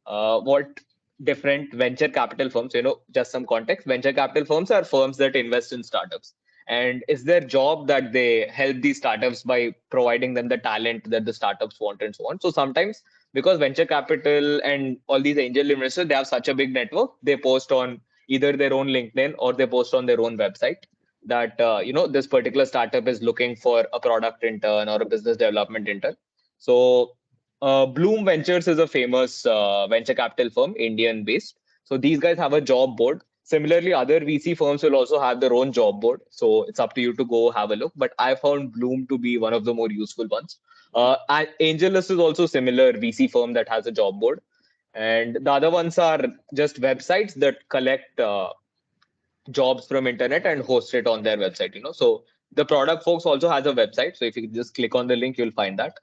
what different venture capital firms, just some context, venture capital firms are firms that invest in startups. And it's their job that they help these startups by providing them the talent that the startups want and so on. So sometimes because venture capital and all these angel investors, they have such a big network, they post on either their own LinkedIn or they post on their own website that this particular startup is looking for a product intern or a business development intern. So Bloom Ventures is a famous venture capital firm, Indian based. So these guys have a job board. Similarly, other VC firms will also have their own job board. So it's up to you to go have a look. But I found Bloom to be one of the more useful ones. And AngelList is also similar VC firm that has a job board. And the other ones are just websites that collect jobs from internet and host it on their website. So the product folks also has a website, so if you just click on the link you'll find that.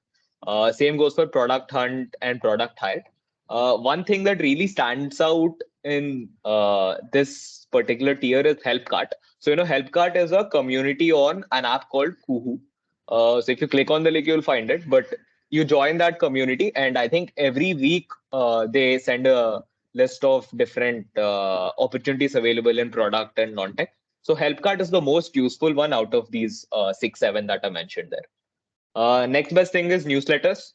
Same goes for product hunt and product hire. One thing that really stands out in this particular tier is helpcart. So helpcart is a community on an app called Kuhu. So if you click on the link you'll find it, but you join that community and I think every week they send a list of different opportunities available in product and non-tech. So Helpcart is the most useful one out of these 6, 7 that I mentioned there. Next best thing is newsletters.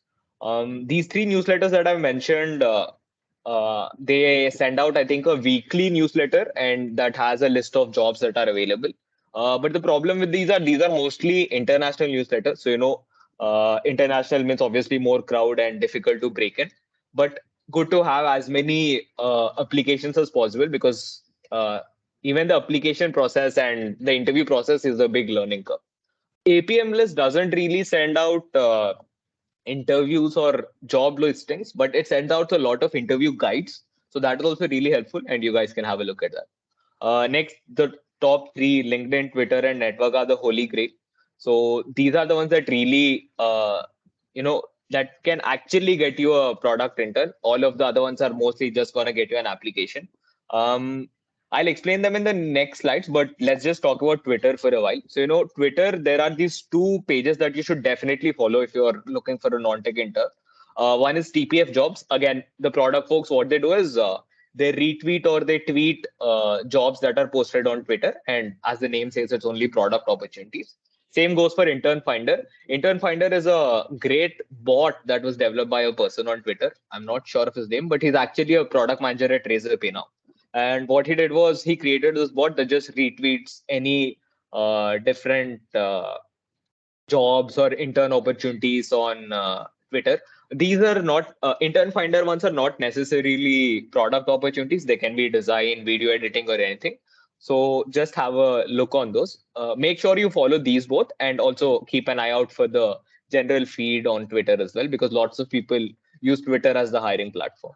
These 3 newsletters that I mentioned, they send out, I think, a weekly newsletter and that has a list of jobs that are available. But the problem with these are mostly international newsletters. So, international means obviously more crowd and difficult to break in. But good to have as many applications as possible because even the application process and the interview process is a big learning curve. APM list doesn't really send out interviews or job listings, but it sends out a lot of interview guides. So that is also really helpful, and you guys can have a look at that. Next, the top 3, LinkedIn, Twitter, and network are the holy grail. So these are the ones that really, that can actually get you a product intern. All of the other ones are mostly just going to get you an application. I'll explain them in the next slides, but let's just talk about Twitter for a while. So, Twitter, there are these 2 pages that you should definitely follow if you're looking for a non-tech intern. One is TPF Jobs. Again, the product folks, what they do is they retweet or they tweet jobs that are posted on Twitter. And as the name says, it's only product opportunities. Same goes for Intern Finder. Intern Finder is a great bot that was developed by a person on Twitter. I'm not sure of his name, but he's actually a product manager at Razorpay now. And what he did was he created this bot that just retweets any different jobs or intern opportunities on Twitter. These are not intern finder ones are not necessarily product opportunities. They can be design, video editing, or anything. So just have a look on those. Make sure you follow these both, and also keep an eye out for the general feed on Twitter as well, because lots of people use Twitter as the hiring platform.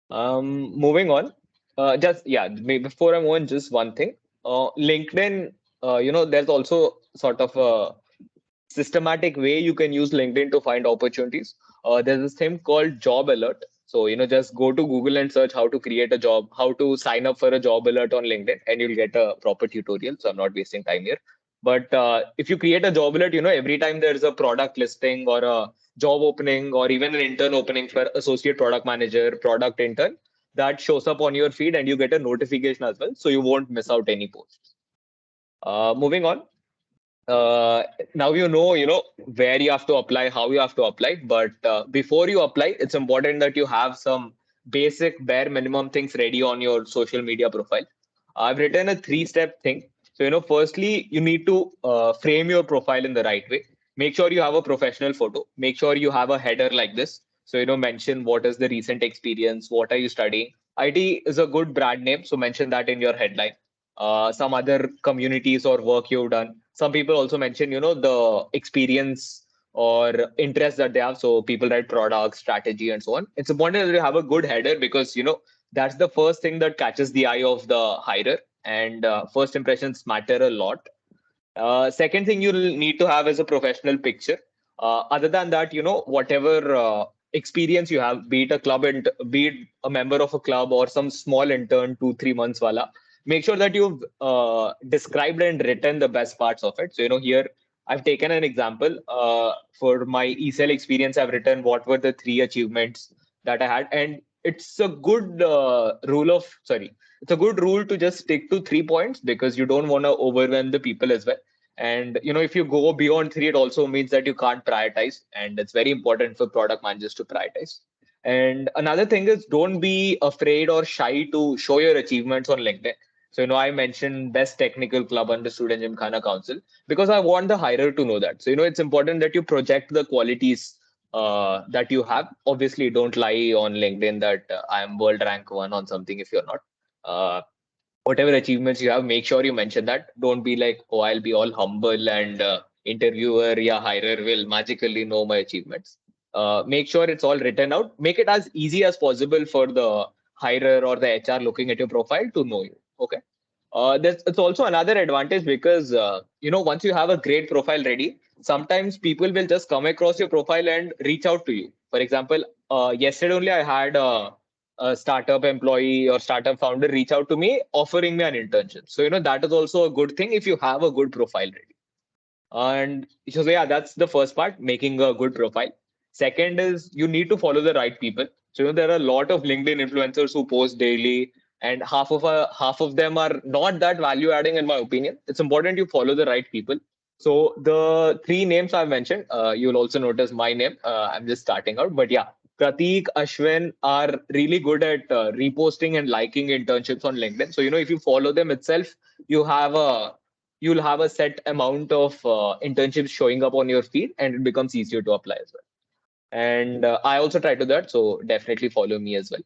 Moving on. Before I move on, just one thing. LinkedIn, there's also sort of a systematic way you can use LinkedIn to find opportunities. There's this thing called Job Alert. So, just go to Google and search how to create a job, how to sign up for a job alert on LinkedIn, and you'll get a proper tutorial. So I'm not wasting time here. But if you create a job alert, every time there's a product listing or a job opening or even an intern opening for associate product manager, product intern, that shows up on your feed and you get a notification as well. So you won't miss out any posts. Moving on. Now you know where you have to apply, how you have to apply, but before you apply, it's important that you have some basic bare minimum things ready on your social media profile. I've written a 3-step thing. So firstly, you need to frame your profile in the right way. Make sure you have a professional photo. Make sure you have a header like this. So mention what is the recent experience, what are you studying. IT is a good brand name, so mention that in your headline. Some other communities or work you've done. Some people also mention, the experience or interest that they have. So people write product, strategy, and so on. It's important that you have a good header because, that's the first thing that catches the eye of the hirer. And first impressions matter a lot. Second thing you'll need to have is a professional picture. Other than that, whatever experience you have, be it a club and be it a member of a club or some small intern, 2-3 months wala, make sure that you've described and written the best parts of it. So, here I've taken an example for my ECL experience. I've written what were the 3 achievements that I had, and it's a good it's a good rule to just stick to 3 points because you don't want to overwhelm the people as well. And if you go beyond 3, it also means that you can't prioritize, and it's very important for product managers to prioritize. And another thing is, don't be afraid or shy to show your achievements on LinkedIn. So, I mentioned best technical club under Student Gymkhana Council because I want the hirer to know that. So, it's important that you project the qualities that you have. Obviously, don't lie on LinkedIn that I am world rank 1 on something if you're not. Whatever achievements you have, make sure you mention that. Don't be like, oh, I'll be all humble and interviewer, yeah, hirer will magically know my achievements. Make sure it's all written out. Make it as easy as possible for the hirer or the HR looking at your profile to know you. Okay. It's also another advantage because once you have a great profile ready, sometimes people will just come across your profile and reach out to you. For example, yesterday only I had a startup employee or startup founder reach out to me offering me an internship. So that is also a good thing if you have a good profile ready. And so yeah, that's the first part, making a good profile. Second is you need to follow the right people. So there are a lot of LinkedIn influencers who post daily, and half of them are not that value adding in my opinion. It's important you follow the right people. So the 3 names I've mentioned, you'll also notice my name. I'm just starting out, but yeah, Prateek, Ashwin are really good at reposting and liking internships on LinkedIn. So if you follow them itself, you have a you'll have a set amount of internships showing up on your feed, and it becomes easier to apply as well. And I also try to do that, so definitely follow me as well.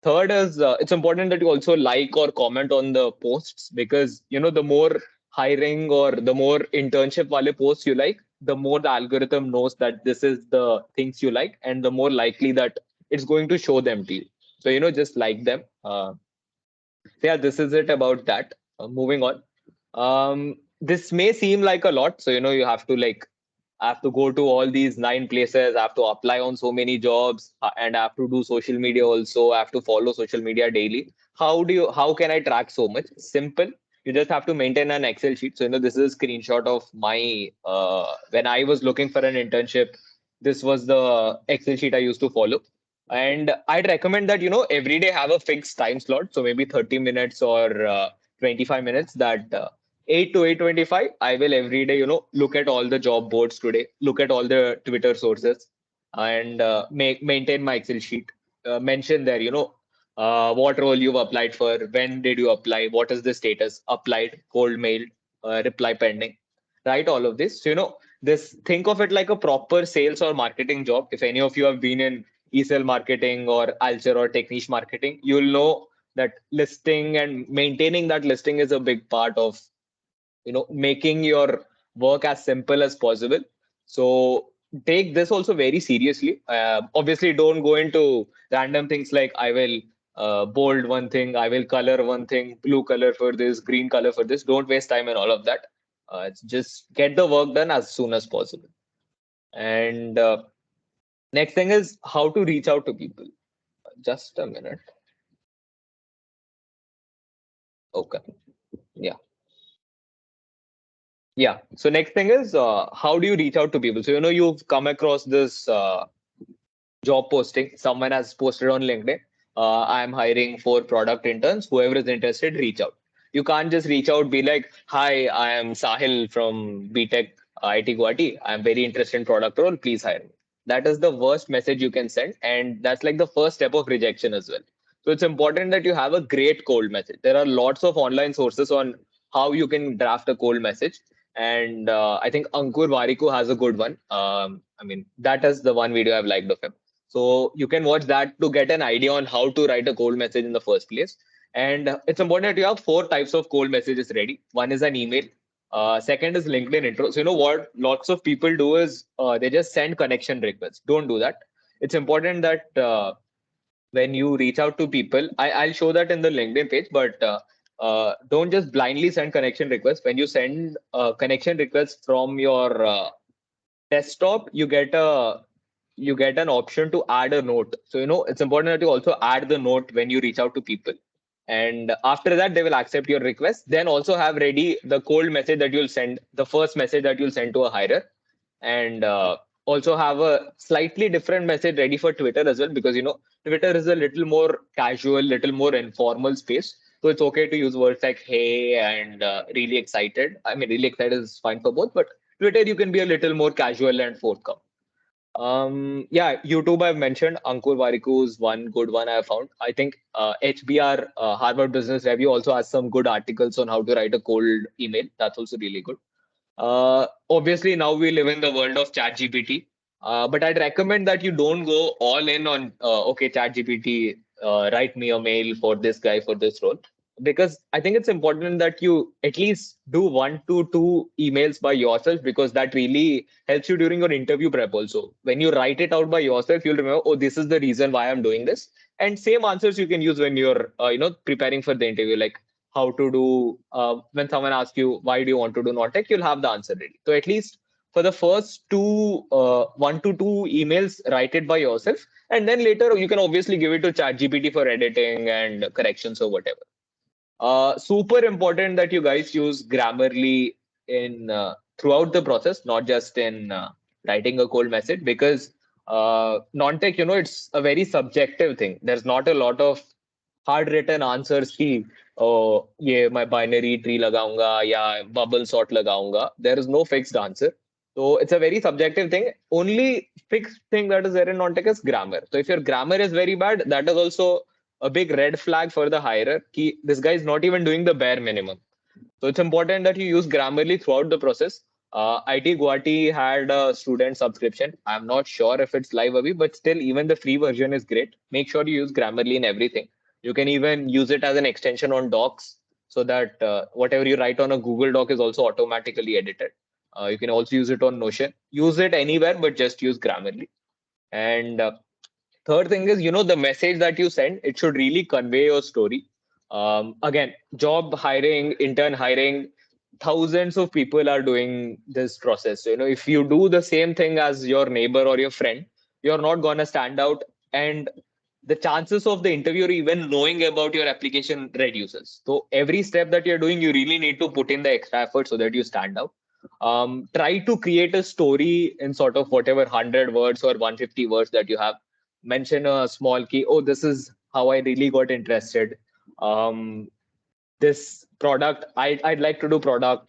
Third is it's important that you also like or comment on the posts because the more hiring or the more internship wale posts you like, the more the algorithm knows that this is the things you like, and the more likely that it's going to show them to you. So just like them. So yeah, this is it about that. Moving on. This may seem like a lot. So you have to I have to go to all these 9 places. I have to apply on so many jobs, and I have to do social media also. I have to follow social media daily. How can I track so much? Simple. You just have to maintain an Excel sheet. So this is a screenshot of my when I was looking for an internship. This was the Excel sheet I used to follow. And I'd recommend that, every day have a fixed time slot. So maybe 30 minutes or 25 minutes that 8 to 8:25, I will every day, look at all the job boards today, look at all the Twitter sources, and maintain my Excel sheet. Mention there, what role you've applied for, when did you apply, what is the status, applied, cold mailed, reply pending. Write all of this. So, this think of it like a proper sales or marketing job. If any of you have been in ESL marketing or Alcher or Techniche marketing, you'll know that listing and maintaining that listing is a big part of making your work as simple as possible. So take this also very seriously. Obviously, don't go into random things like I will bold one thing, I will color one thing, blue color for this, green color for this. Don't waste time in all of that. It's just get the work done as soon as possible. And next thing is how to reach out to people. Just a minute. Okay. Yeah. Yeah. So next thing is how do you reach out to people? So you've come across this job posting. Someone has posted on LinkedIn. I'm hiring 4 product interns. Whoever is interested, reach out. You can't just reach out, be like, "Hi, I am Sahil from BTech IT Guwahati. I'm very interested in product role. Please hire me." That is the worst message you can send, and that's like the first step of rejection as well. So it's important that you have a great cold message. There are lots of online sources on how you can draft a cold message. And I think Ankur Variku has a good one. I mean, that is the one video I've liked of him. So you can watch that to get an idea on how to write a cold message in the first place. And it's important that you have 4 types of cold messages ready. One is an email. Second is LinkedIn intro. So what lots of people do is they just send connection requests. Don't do that. It's important that when you reach out to people, I'll show that in the LinkedIn page, but don't just blindly send connection requests. When you send connection requests from your desktop, you get an option to add a note. So it's important that you also add the note when you reach out to people. And after that, they will accept your request. Then also have ready the cold message that you'll send, the first message that you'll send to a hirer. And also have a slightly different message ready for Twitter as well, because Twitter is a little more casual, little more informal space. So it's okay to use words like hey and really excited. I mean, really excited is fine for both, but Twitter you can be a little more casual and forthcoming. Yeah, YouTube I've mentioned. Ankur Warikoo is one good one I found. I think HBR, Harvard Business Review, also has some good articles on how to write a cold email. That's also really good. Obviously, now we live in the world of ChatGPT, but I'd recommend that you don't go all in on okay, ChatGPT, write me a mail for this guy for this role, because I think it's important that you at least do 1 to 2 emails by yourself, because that really helps you during your interview prep. Also, when you write it out by yourself, you'll remember, oh, this is the reason why I'm doing this, and same answers you can use when you're preparing for the interview, like how to do when someone asks you why do you want to do non-tech, you'll have the answer ready. So at least for the first 1 to 2 emails, write it by yourself, and then later you can obviously give it to ChatGPT for editing and corrections or whatever. Super important that you guys use Grammarly in throughout the process, not just in writing a cold message, because non-tech, it's a very subjective thing. There's not a lot of hard written answers ki ye मैं binary tree लगाऊंगा या bubble sort लगाऊंगा. There is no fixed answer. So it's a very subjective thing. Only fixed thing that is there in non-tech is grammar. So if your grammar is very bad, that is also a big red flag for the hirer ki this guy is not even doing the bare minimum. So it's important that you use Grammarly throughout the process. IT Guwahati had a student subscription. I'm not sure if it's live, Abhi, but still, even the free version is great. Make sure you use Grammarly in everything. You can even use it as an extension on docs, so that whatever you write on a Google Doc is also automatically edited. You can also use it on Notion. Use it anywhere, but just use Grammarly. And third thing is, the message that you send, it should really convey your story. Again, job hiring, intern hiring, thousands of people are doing this process. So, if you do the same thing as your neighbor or your friend, you're not going to stand out. And the chances of the interviewer even knowing about your application reduces. So every step that you're doing, you really need to put in the extra effort so that you stand out. Try to create a story in sort of whatever 100 words or 150 words that you have. Mention a small key. Oh, this is how I really got interested. This product, I'd like to do product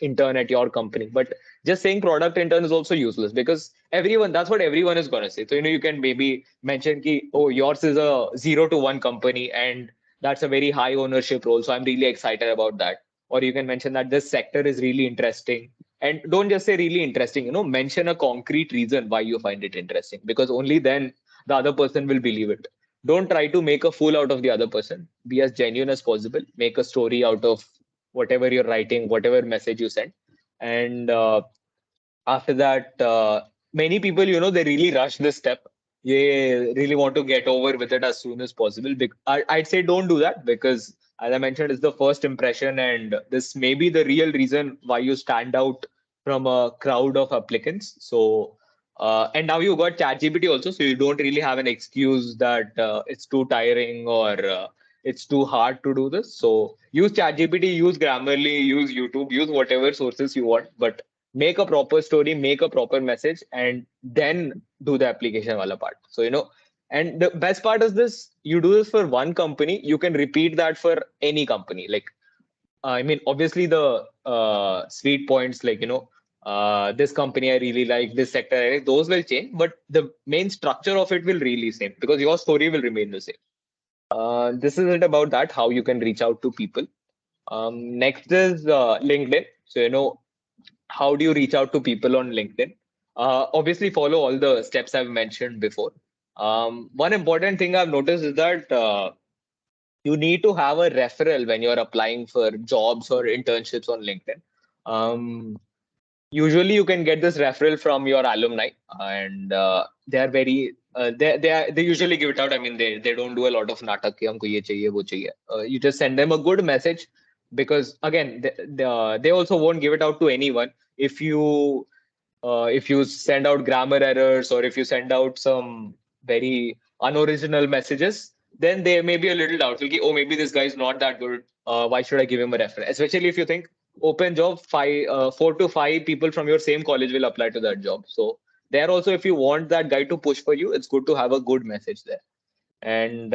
intern at your company. But just saying product intern is also useless, because that's what everyone is going to say. So, you can maybe mention ki, oh, yours is a 0 to 1 company and that's a very high ownership role. So I'm really excited about that. Or you can mention that this sector is really interesting. And don't just say really interesting, mention a concrete reason why you find it interesting, because only then the other person will believe it. Don't try to make a fool out of the other person. Be as genuine as possible. Make a story out of whatever you're writing, whatever message you send. And after that, many people, they really rush this step. They really want to get over with it as soon as possible. I'd say don't do that, because as I mentioned, it's the first impression, and this may be the real reason why you stand out from a crowd of applicants. So, and now you got ChatGPT also, so you don't really have an excuse that it's too tiring or it's too hard to do this. So use ChatGPT, use Grammarly, use YouTube, use whatever sources you want, but make a proper story, make a proper message, and then do the application wala part. So, and the best part is this, you do this for one company, you can repeat that for any company. Like, I mean, obviously the sweet points, like, this company I really like, this sector I like, those will change, but the main structure of it will really same, because your story will remain the same. This isn't about that, how you can reach out to people. Next is LinkedIn. So, how do you reach out to people on LinkedIn? Obviously, follow all the steps I've mentioned before. One important thing I've noticed is that you need to have a referral when you're applying for jobs or internships on LinkedIn. Usually, you can get this referral from your alumni, and they are very they usually give it out. I mean, they don't do a lot of natak ki humko ye chahiye, wo chahiye. You just send them a good message, because again, they also won't give it out to anyone. If you send out grammar errors, or if you send out some very unoriginal messages, then they may be a little doubtful. Oh, maybe this guy is not that good. Why should I give him a referral? Especially if you think open job, 4 to 5 people from your same college will apply to that job. So there also, if you want that guy to push for you, it's good to have a good message there. And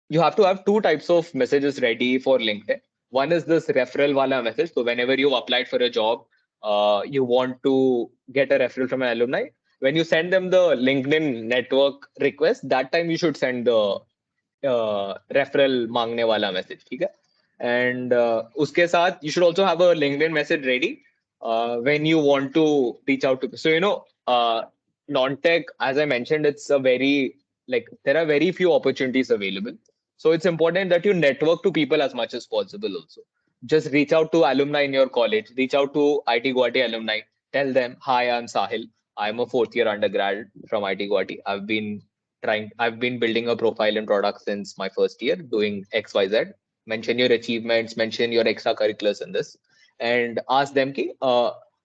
you have to have 2 types of messages ready for LinkedIn. One is this referral wala message. So whenever you applied for a job, you want to get a referral from an alumni. When you send them the LinkedIn network request, that time you should send the referral मांगने वाला message, ठीक है? And उसके साथ you should also have a LinkedIn message ready when you want to reach out to. So non-tech, as I mentioned, it's a very there are very few opportunities available. So it's important that you network to people as much as possible. Also, just reach out to alumni in your college. Reach out to IT Guwahati alumni. Tell them, "Hi, I'm Sahil. I'm a 4th-year undergrad from IT Guwahati. I've been building a profile in product since my first year, doing XYZ. Mention your achievements, mention your extracurriculars in this, and ask them ki,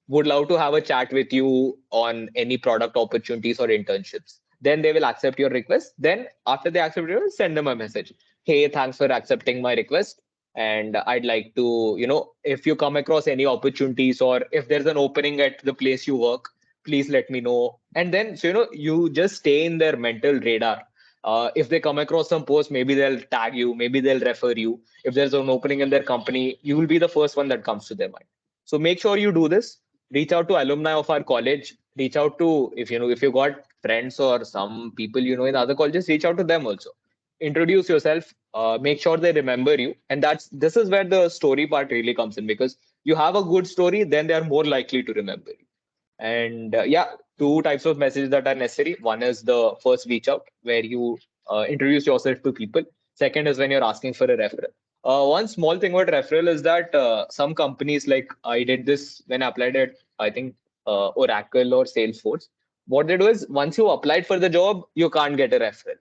would love to have a chat with you on any product opportunities or internships. Then they will accept your request. Then after they accept your request, send them a message. Hey, thanks for accepting my request. And I'd like to, if you come across any opportunities or if there's an opening at the place you work, please let me know. And then, so, you just stay in their mental radar. If they come across some post, maybe they'll tag you, maybe they'll refer you. If there's an opening in their company, you will be the first one that comes to their mind. So make sure you do this. Reach out to alumni of our college. Reach out to, if you got friends or some people in other colleges, reach out to them also. Introduce yourself. Make sure they remember you. And this is where the story part really comes in, because you have a good story, then they are more likely to remember you. And 2 types of messages that are necessary. One is the first reach out, where you introduce yourself to people. Second is when you're asking for a referral. One small thing about referral is that some companies, like I did this when I applied at, I think, Oracle or Salesforce. What they do is, once you applied for the job, you can't get a referral.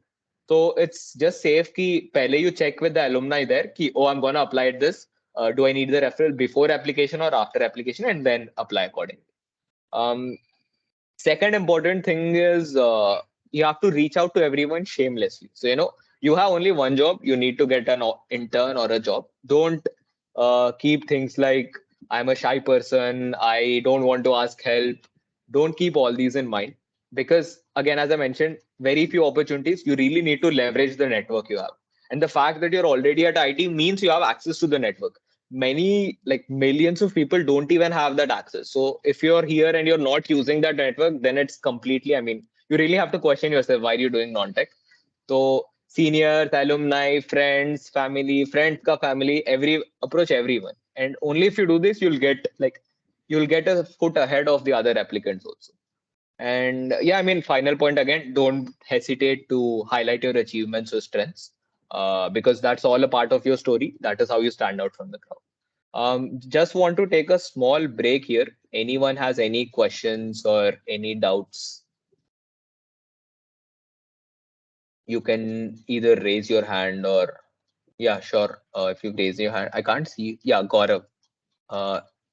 So it's just safe ki pehle you check with the alumni there ki, oh, I'm going to apply at this. Do I need the referral before application or after application? And then apply accordingly. Second important thing is you have to reach out to everyone shamelessly. So, you have only one job. You need to get an intern or a job. Don't keep things like, I'm a shy person, I don't want to ask help. Don't keep all these in mind, because again, as I mentioned, very few opportunities. You really need to leverage the network you have. And the fact that you're already at IT means you have access to the network. Many, like millions of people, don't even have that access. So if you're here and you're not using that network, then it's completely, you really have to question yourself, why are you doing non-tech? So seniors, alumni, friends, friends ka family, approach everyone. And only if you do this, you'll get a foot ahead of the other applicants also. And final point again, don't hesitate to highlight your achievements or strengths, because that's all a part of your story. That is how you stand out from the crowd. Just want to take a small break here. Anyone has any questions or any doubts? You can either raise your hand or, yeah, sure. If you raise your hand, I can't see. Yeah, Gaurav,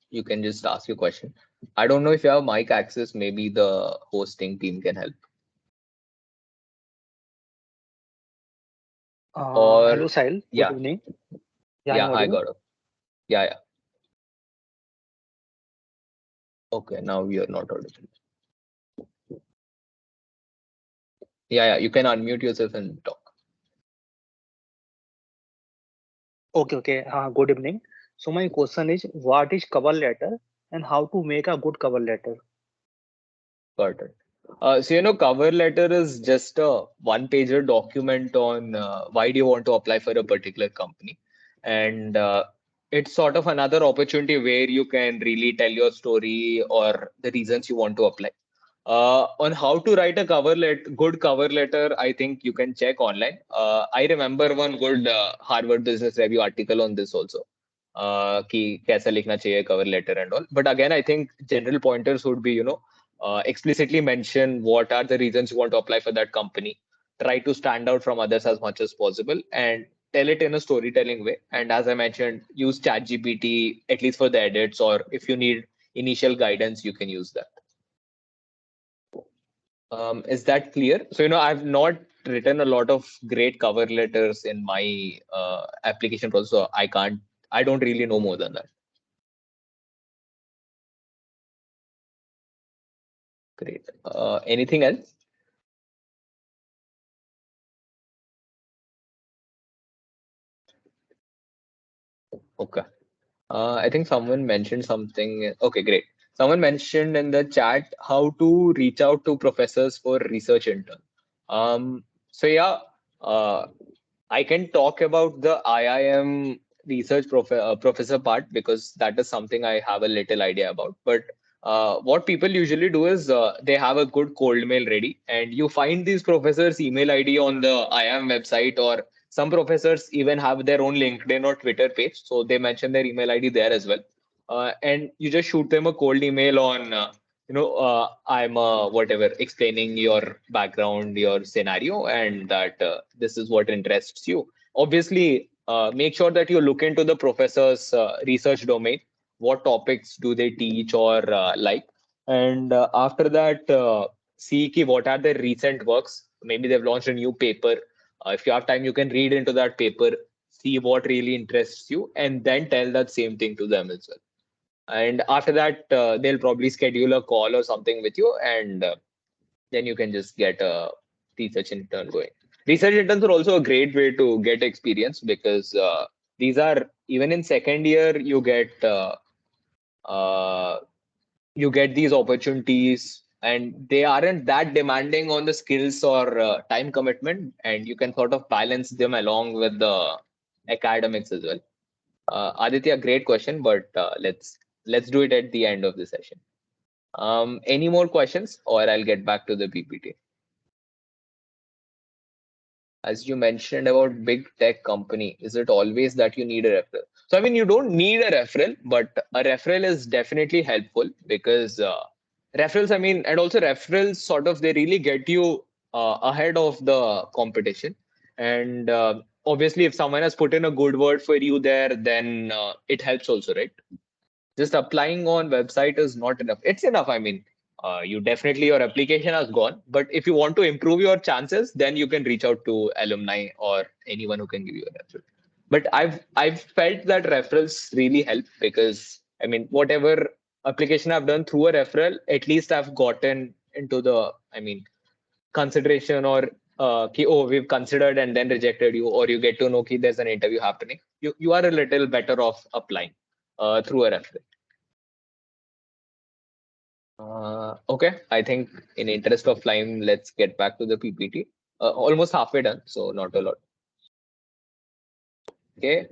you can just ask your question. I don't know if you have mic access. Maybe the hosting team can help. Hello, Sahil. Good Yeah, evening. yeah, I'm hi, audible. Gaurav. Yeah. Okay, now you're not audible. Yeah, you can unmute yourself and talk. Okay. Good evening. So my question is, what is cover letter and how to make a good cover letter? Got it. So, cover letter is just a one-pager document on why do you want to apply for a particular company. And it's sort of another opportunity where you can really tell your story or the reasons you want to apply. On how to write a good cover letter, I think you can check online. I remember one good Harvard Business Review article on this also. कि कैसा लिखना चाहिए cover letter and all. But again, I think general pointers would be, explicitly mention what are the reasons you want to apply for that company. Try to stand out from others as much as possible and tell it in a storytelling way. And as I mentioned, use ChatGPT at least for the edits, or if you need initial guidance, you can use that. Is that clear? So, I've not written a lot of great cover letters in my application process, so I don't really know more than that. Great. Anything else? Okay. I think someone mentioned something. Okay, great. Someone mentioned in the chat how to reach out to professors for research intern. So yeah, uh, I can talk about the IIM professor part because that is something I have a little idea about. But what people usually do is they have a good cold mail ready, and you find these professors' email ID on the IIM website, or some professors even have their own LinkedIn or Twitter page, so they mention their email ID there as well. And you just shoot them a cold email on I'm whatever, explaining your background, your scenario, and that this is what interests you. Obviously, make sure that you look into the professor's research domain. What topics do they teach or like? And after that, see what are their recent works. Maybe they've launched a new paper. If you have time, you can read into that paper, see what really interests you, and then tell that same thing to them as well. And after that, they'll probably schedule a call or something with you, and then you can just get a research intern going. Research interns are also a great way to get experience because these are, even in second year, uh, you get these opportunities, and they aren't that demanding on the skills or time commitment, and you can sort of balance them along with the academics as well. Aditya, great question, but let's do it at the end of the session. Any more questions, or I'll get back to the PPT. As you mentioned about big tech company, is it always that you need a referral? So, I mean, you don't need a referral, but a referral is definitely helpful because referrals, I mean, and also referrals sort of, they really get you ahead of the competition. And obviously, if someone has put in a good word for you there, then it helps also, right? Just applying on website is not enough. It's enough. I mean, you definitely, your application has gone, but if you want to improve your chances, then you can reach out to alumni or anyone who can give you a referral. But I've felt that referrals really help because, I mean, whatever application I've done through a referral, at least I've gotten into the, I mean, consideration, or oh, we've considered and then rejected you, or you get to know there's an interview happening. You are a little better off applying through a referral. Okay, I think in interest of time, let's get back to the PPT. Almost halfway done, so not a lot. Okay,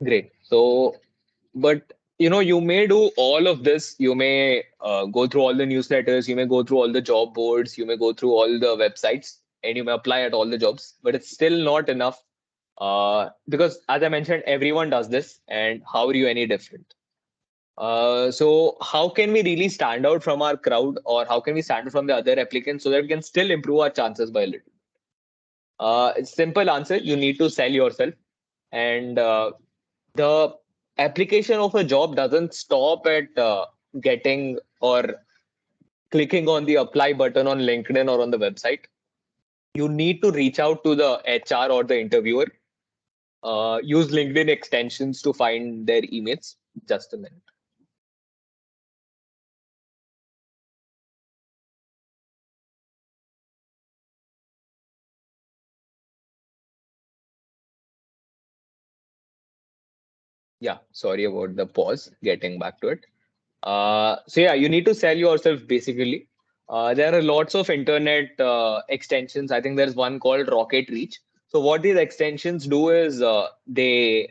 great. So, but you may do all of this. You may go through all the newsletters. You may go through all the job boards. You may go through all the websites, and you may apply at all the jobs. But it's still not enough because, as I mentioned, everyone does this. And how are you any different? So how can we really stand out from our crowd, or how can we stand out from the other applicants so that we can still improve our chances by a little? Simple answer, you need to sell yourself. And the application of a job doesn't stop at getting or clicking on the apply button on LinkedIn or on the website. You need to reach out to the HR or the interviewer. Use LinkedIn extensions to find their emails. Just a minute. Yeah, sorry about the pause, getting back to it. So yeah, you need to sell yourself basically. There are lots of internet extensions. I think there's one called Rocket Reach. So what these extensions do is uh, they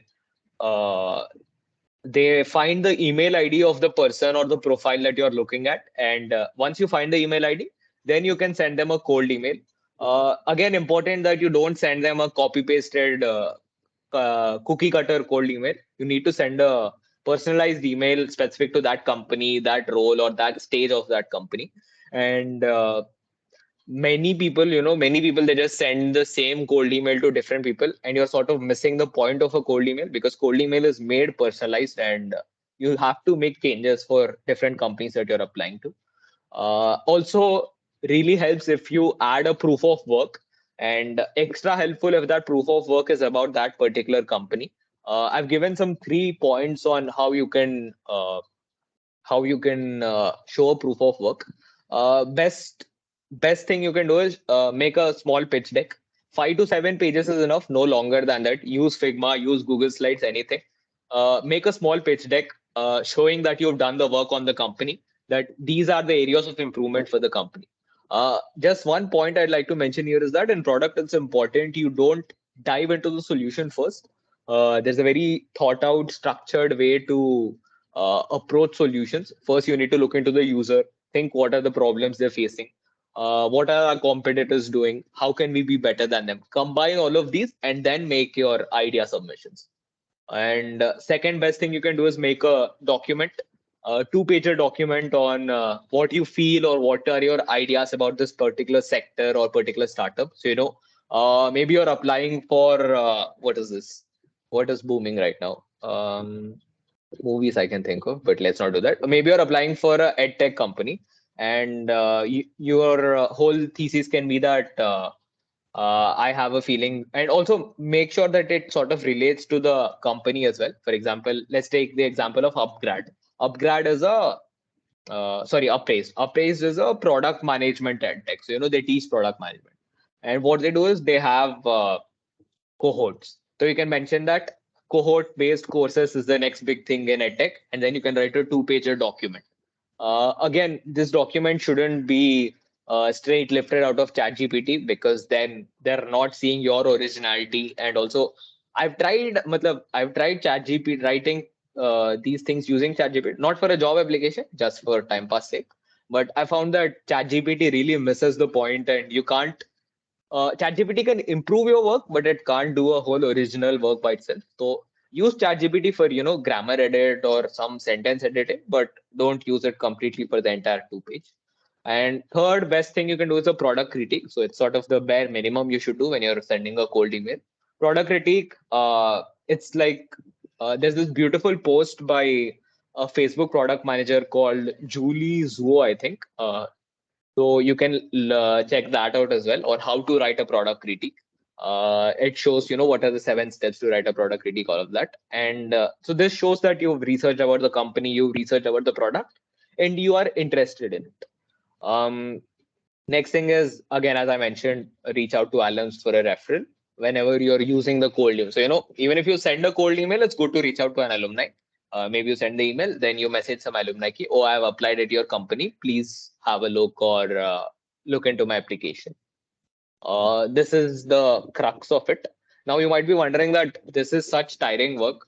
find the email ID of the person or the profile that you're looking at. And once you find the email ID, then you can send them a cold email. Again, important that you don't send them a copy pasted cookie cutter cold email. You need to send a personalized email specific to that company, that role, or that stage of that company. And many people, they just send the same cold email to different people, and you're sort of missing the point of a cold email because cold email is made personalized, and you have to make changes for different companies that you're applying to. Also, really helps if you add a proof of work, and extra helpful if that proof of work is about that particular company. I've given some 3 points on how you can show a proof of work. Best thing you can do is make a small pitch deck. 5 to 7 pages is enough, no longer than that. Use Figma, use Google Slides, anything. Make a small pitch deck showing that you've done the work on the company, that these are the areas of improvement for the company. Just one point I'd like to mention here is that in product, it's important you don't dive into the solution first. There's a very thought out, structured way to approach solutions. First, you need to look into the user, think what are the problems they're facing, what are our competitors doing, how can we be better than them. Combine all of these and then make your idea submissions. And second best thing you can do is make a document, a 2-pager document on what you feel or what are your ideas about this particular sector or particular startup. So, maybe you're applying for what is this? What is booming right now? Movies I can think of, but let's not do that. Maybe you're applying for a ed tech company, and your whole thesis can be that I have a feeling, and also make sure that it sort of relates to the company as well. For example, let's take the example of Upgrad. Upgrad is a Upraised. Upraised is a product management ed tech. So they teach product management, and what they do is they have cohorts. So you can mention that cohort-based courses is the next big thing in edtech, and then you can write a 2-pager document. Again, this document shouldn't be straight lifted out of ChatGPT, because then they're not seeing your originality. And also, I've tried ChatGPT writing these things using ChatGPT, not for a job application, just for time pass sake. But I found that ChatGPT really misses the point, and you can't. ChatGPT can improve your work, but it can't do a whole original work by itself. So use ChatGPT for grammar edit or some sentence editing, but don't use it completely for the entire 2-page. And third best thing you can do is a product critique. So it's sort of the bare minimum you should do when you're sending a cold email. Product critique, it's like there's this beautiful post by a Facebook product manager called Julie Zuo, I think. So you can check that out as well, or how to write a product critique. It shows, what are the 7 steps to write a product critique, all of that. And so this shows that you've researched about the company, you've researched about the product, and you are interested in it. Next thing is, again, as I mentioned, reach out to alums for a referral whenever you're using the cold email. So, even if you send a cold email, it's good to reach out to an alumni. Maybe you send the email, then you message some alumni, oh, I have applied at your company, please have a look, or look into my application. This is the crux of it. Now you might be wondering that this is such tiring work.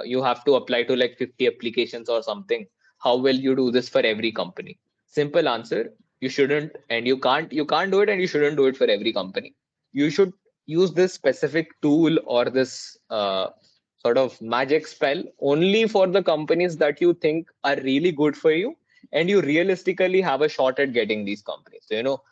You have to apply to like 50 applications or something. How will you do this for every company? Simple answer, you shouldn't, and you can't do it, and you shouldn't do it for every company. You should use this specific tool or this sort of magic spell only for the companies that you think are really good for you, and you realistically have a shot at getting these companies. So,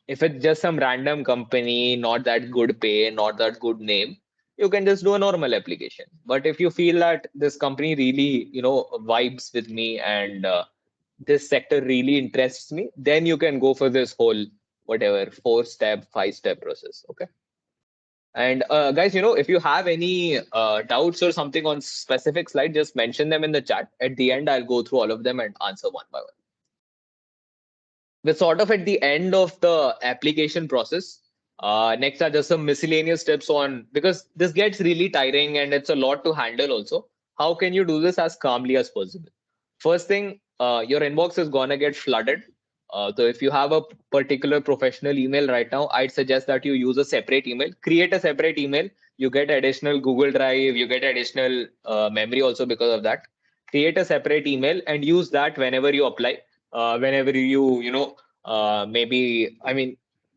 if it's just some random company, not that good pay, not that good name, you can just do a normal application. But if you feel that this company really, vibes with me, and this sector really interests me, then you can go for this whole, whatever, 4-step, 5-step process. Okay. And guys, if you have any doubts or something on specific slide, just mention them in the chat. At the end, I'll go through all of them and answer one by one. We're sort of at the end of the application process. Next are just some miscellaneous steps on, because this gets really tiring and it's a lot to handle also. How can you do this as calmly as possible? First thing, your inbox is gonna get flooded. So if you have a particular professional email right now, I'd suggest that you use a separate email. Create a separate email. You get additional Google Drive, you get additional memory also because of that. Create a separate email and use that whenever you apply. Whenever you maybe,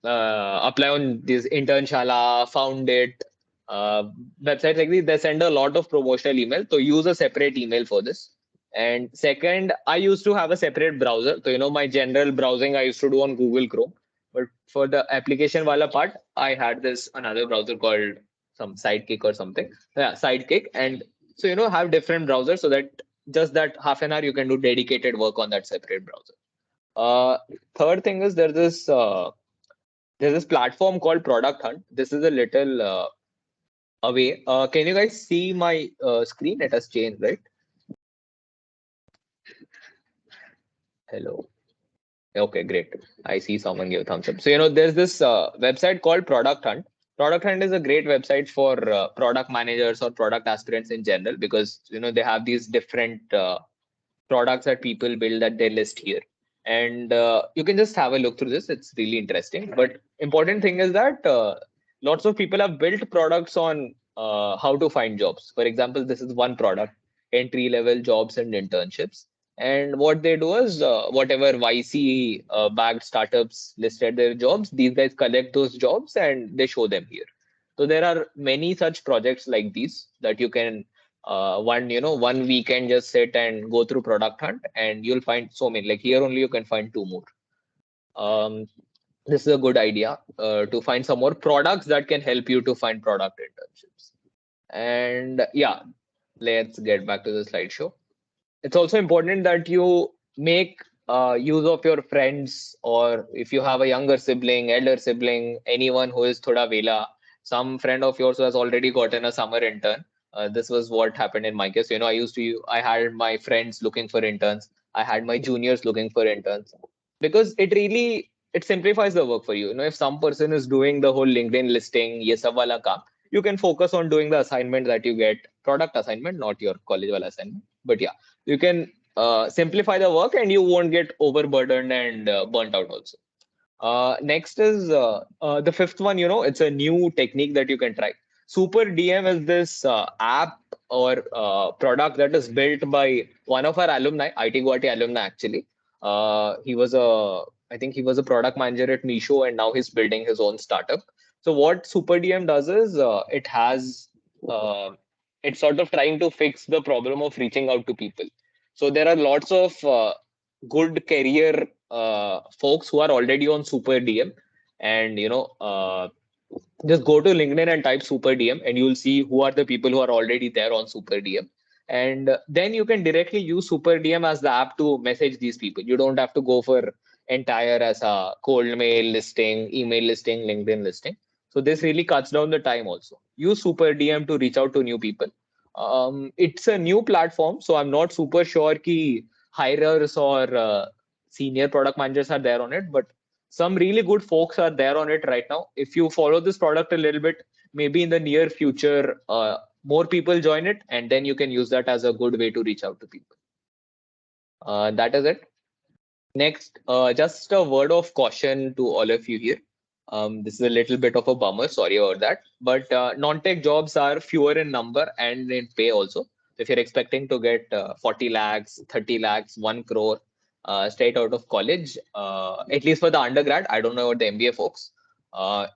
apply on this Internshala, Found It, websites like this, they send a lot of promotional email. So use a separate email for this. And second, I used to have a separate browser. So, my general browsing I used to do on Google Chrome. But for the application wala part, I had this another browser called some Sidekick or something. Yeah, Sidekick. And so, have different browsers so that just that half an hour you can do dedicated work on that separate browser. Third thing is there's this platform called Product Hunt. This is a little away. Can you guys see my screen? It has changed, right? Hello. Okay, great. I see someone give a thumbs up. So, there's this website called Product Hunt. Product Hunt is a great website for product managers or product aspirants in general because, they have these different products that people build that they list here. And you can just have a look through this. It's really interesting. But important thing is that lots of people have built products on how to find jobs. For example, this is one product, entry level jobs and internships. And what they do is whatever YC backed startups listed their jobs, these guys collect those jobs and they show them here. So there are many such projects like these that you can one weekend just sit and go through Product Hunt and you'll find so many. Like here only you can find two more. This is a good idea to find some more products that can help you to find product internships. And yeah, let's get back to the slideshow. It's also important that you make use of your friends, or if you have a younger sibling, elder sibling, anyone who is thoda vela, some friend of yours who has already gotten a summer intern. This was what happened in my case. I had my friends looking for interns. I had my juniors looking for interns because it simplifies the work for you. If some person is doing the whole LinkedIn listing, ye sab wala kaam, you can focus on doing the assignment that you get, product assignment, not your college wala assignment. But yeah, you can simplify the work and you won't get overburdened and burnt out also. Next is the fifth one. It's a new technique that you can try. Super DM is this app or product that is built by one of our alumni, IT Guwahati alumni actually. I think he was a product manager at Misho and now he's building his own startup. So what Super DM does is it's sort of trying to fix the problem of reaching out to people. So there are lots of good career folks who are already on Super DM, and just go to LinkedIn and type Super DM, and you'll see who are the people who are already there on Super DM. And then you can directly use Super DM as the app to message these people. You don't have to go for entire as a cold mail listing, email listing, LinkedIn listing. So this really cuts down the time also. Use Super DM to reach out to new people. It's a new platform, so I'm not super sure ki hirers or senior product managers are there on it, but some really good folks are there on it right now. If you follow this product a little bit, maybe in the near future, more people join it, and then you can use that as a good way to reach out to people. That is it. Next, just a word of caution to all of you here. This is a little bit of a bummer, sorry about that. But non-tech jobs are fewer in number and in pay also. If you're expecting to get 40 lakhs, 30 lakhs, 1 crore straight out of college, at least for the undergrad, I don't know about the MBA folks,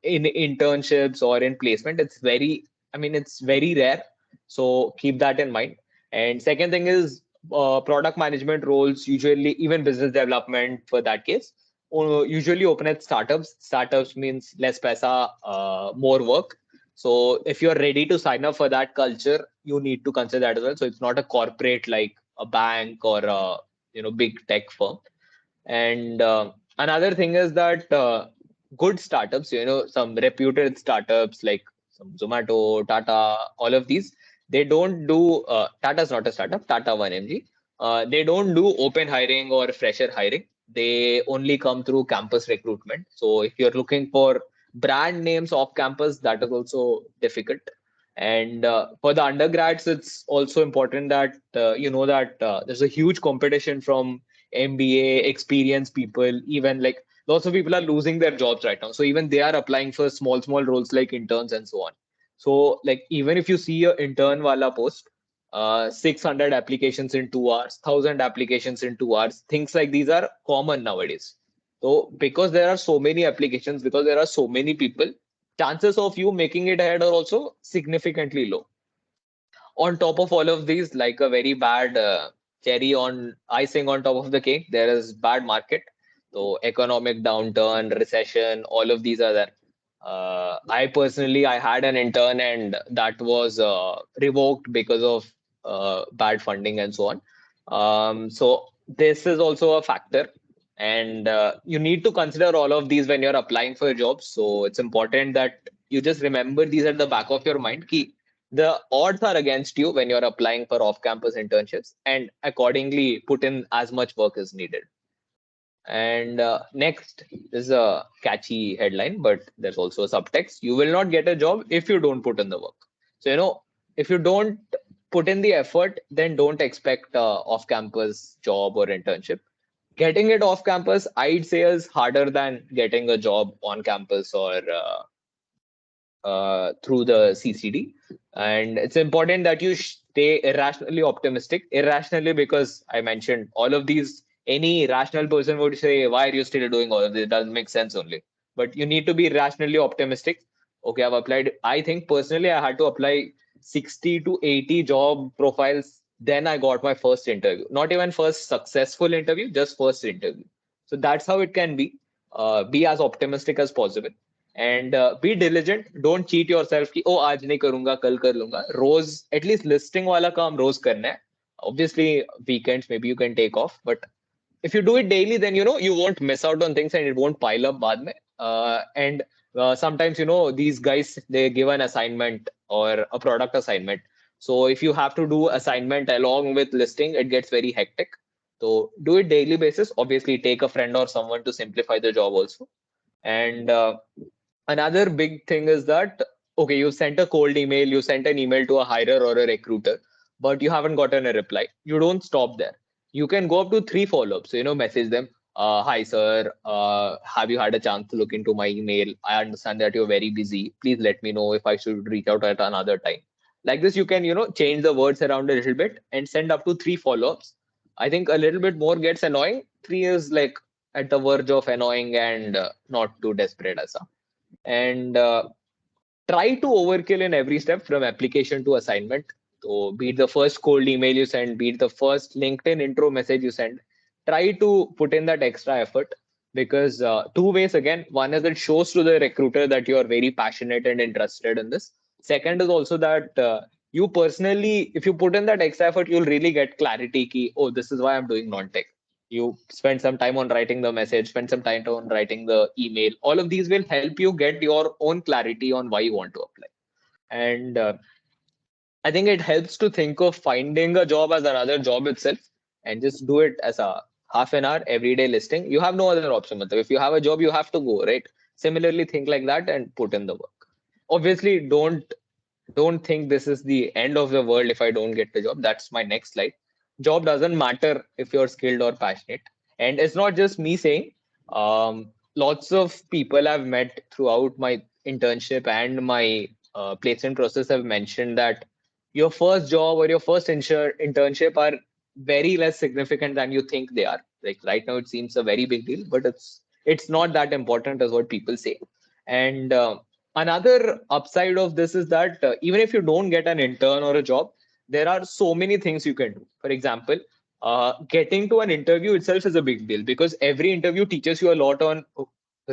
in internships or in placement, it's very rare. So keep that in mind. And second thing is product management roles, usually even business development for that case, usually open at startups. Startups means less paisa, more work. So if you're ready to sign up for that culture, you need to consider that as well. So it's not a corporate like a bank or a big tech firm. And another thing is that good startups, some reputed startups like some Zomato, Tata, all of these, they don't do Tata's not a startup, Tata 1mg. They don't do open hiring or fresher hiring. They only come through campus recruitment. So if you're looking for brand names off campus, that is also difficult. And for the undergrads, it's also important that there's a huge competition from MBA experienced people. Even like lots of people are losing their jobs right now, so even they are applying for small roles like interns and so on. So like even if you see a intern wala post, 600 applications in 2 hours, 1,000 applications in 2 hours, things like these are common nowadays. So because there are so many applications, because there are so many people, chances of you making it ahead are also significantly low. On top of all of these, like a very bad cherry on icing on top of the cake, there is bad market. So economic downturn, recession, all of these are there. I had an intern and that was revoked because of bad funding and so on. So this is also a factor. And you need to consider all of these when you're applying for jobs. So it's important that you just remember these at the back of your mind. Ki the odds are against you when you're applying for off-campus internships, and accordingly put in as much work as needed. And next, this is a catchy headline, but there's also a subtext. You will not get a job if you don't put in the work. So, if you don't put in the effort, then don't expect off-campus job or internship. Getting it off campus, I'd say, is harder than getting a job on campus or through the CCD. And it's important that you stay irrationally optimistic. Irrationally, because I mentioned all of these, any rational person would say, why are you still doing all of this? It doesn't make sense only. But you need to be rationally optimistic. Okay, I've applied. I think personally, I had to apply 60 to 80 job profiles. Then I got my first interview. Not even first successful interview, just first interview. So that's how it can be. Be as optimistic as possible. And be diligent. Don't cheat yourself कि ओ आज नहीं करूंगा कल कर लूंगा. रोज at least listing वाला काम रोज करना है. Obviously weekends maybe you can take off, but if you do it daily, then you won't miss out on things and it won't pile up baad mein. And sometimes these guys, they give an assignment or a product assignment. So if you have to do assignment along with listing, it gets very hectic. So do it daily basis. Obviously take a friend or someone to simplify the job also. And another big thing is that, okay, you sent a cold email, you sent an email to a hirer or a recruiter, but you haven't gotten a reply. You don't stop there. You can go up to 3 follow-ups. So, message them. Hi, sir. Have you had a chance to look into my email? I understand that you're very busy. Please let me know if I should reach out at another time. Like this, you can, change the words around a little bit and send up to 3 follow-ups. I think a little bit more gets annoying. 3 is like at the verge of annoying and not too desperate as a. And try to overkill in every step from application to assignment. So be it the first cold email you send, be it the first LinkedIn intro message you send, try to put in that extra effort, because 2 ways again. One is it shows to the recruiter that you are very passionate and interested in this. Second is also that you personally, if you put in that extra effort, you'll really get clarity ki, oh, this is why I'm doing non-tech. You spend some time on writing the message, spend some time on writing the email. All of these will help you get your own clarity on why you want to apply. And I think it helps to think of finding a job as another job itself, and just do it as a half an hour everyday listing. You have no other option. If you have a job, you have to go, right? Similarly, think like that and put in the work. Obviously, don't think this is the end of the world if I don't get the job. That's my next slide. Job doesn't matter if you're skilled or passionate. And it's not just me saying, lots of people I've met throughout my internship and my placement process have mentioned that your first job or your first internship are very less significant than you think they are. Like right now, it seems a very big deal, but it's not that important as what people say. And another upside of this is that even if you don't get an intern or a job, there are so many things you can do. For example, getting to an interview itself is a big deal, because every interview teaches you a lot on.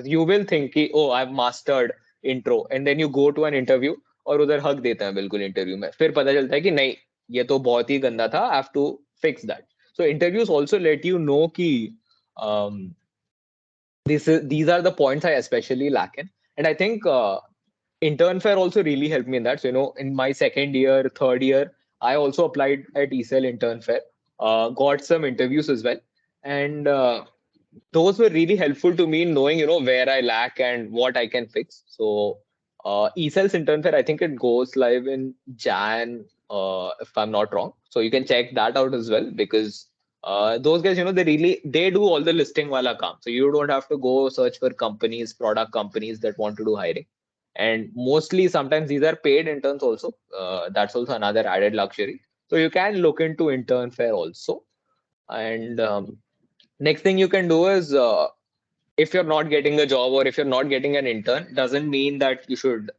You will think कि, oh, I've mastered intro, and then you go to an interview और उधर हक देते हैं बिल्कुल interview में. फिर पता चलता है कि नहीं, ये तो बहुत ही गंदा था. I have to fix that. So interviews also let you know कि these are the points I especially lack in. And I think intern fair also really helped me in that. So, in my second year, third year, I also applied at ECEL intern fair, got some interviews as well. And those were really helpful to me in knowing, where I lack and what I can fix. So ECEL's intern fair, I think it goes live in Jan, if I'm not wrong. So you can check that out as well, because those guys, they do all the listing wala kaam. So you don't have to go search for companies, product companies that want to do hiring. And mostly sometimes these are paid interns also. That's also another added luxury. So you can look into intern fair also. And next thing you can do is, if you're not getting a job or if you're not getting an intern, doesn't mean that you should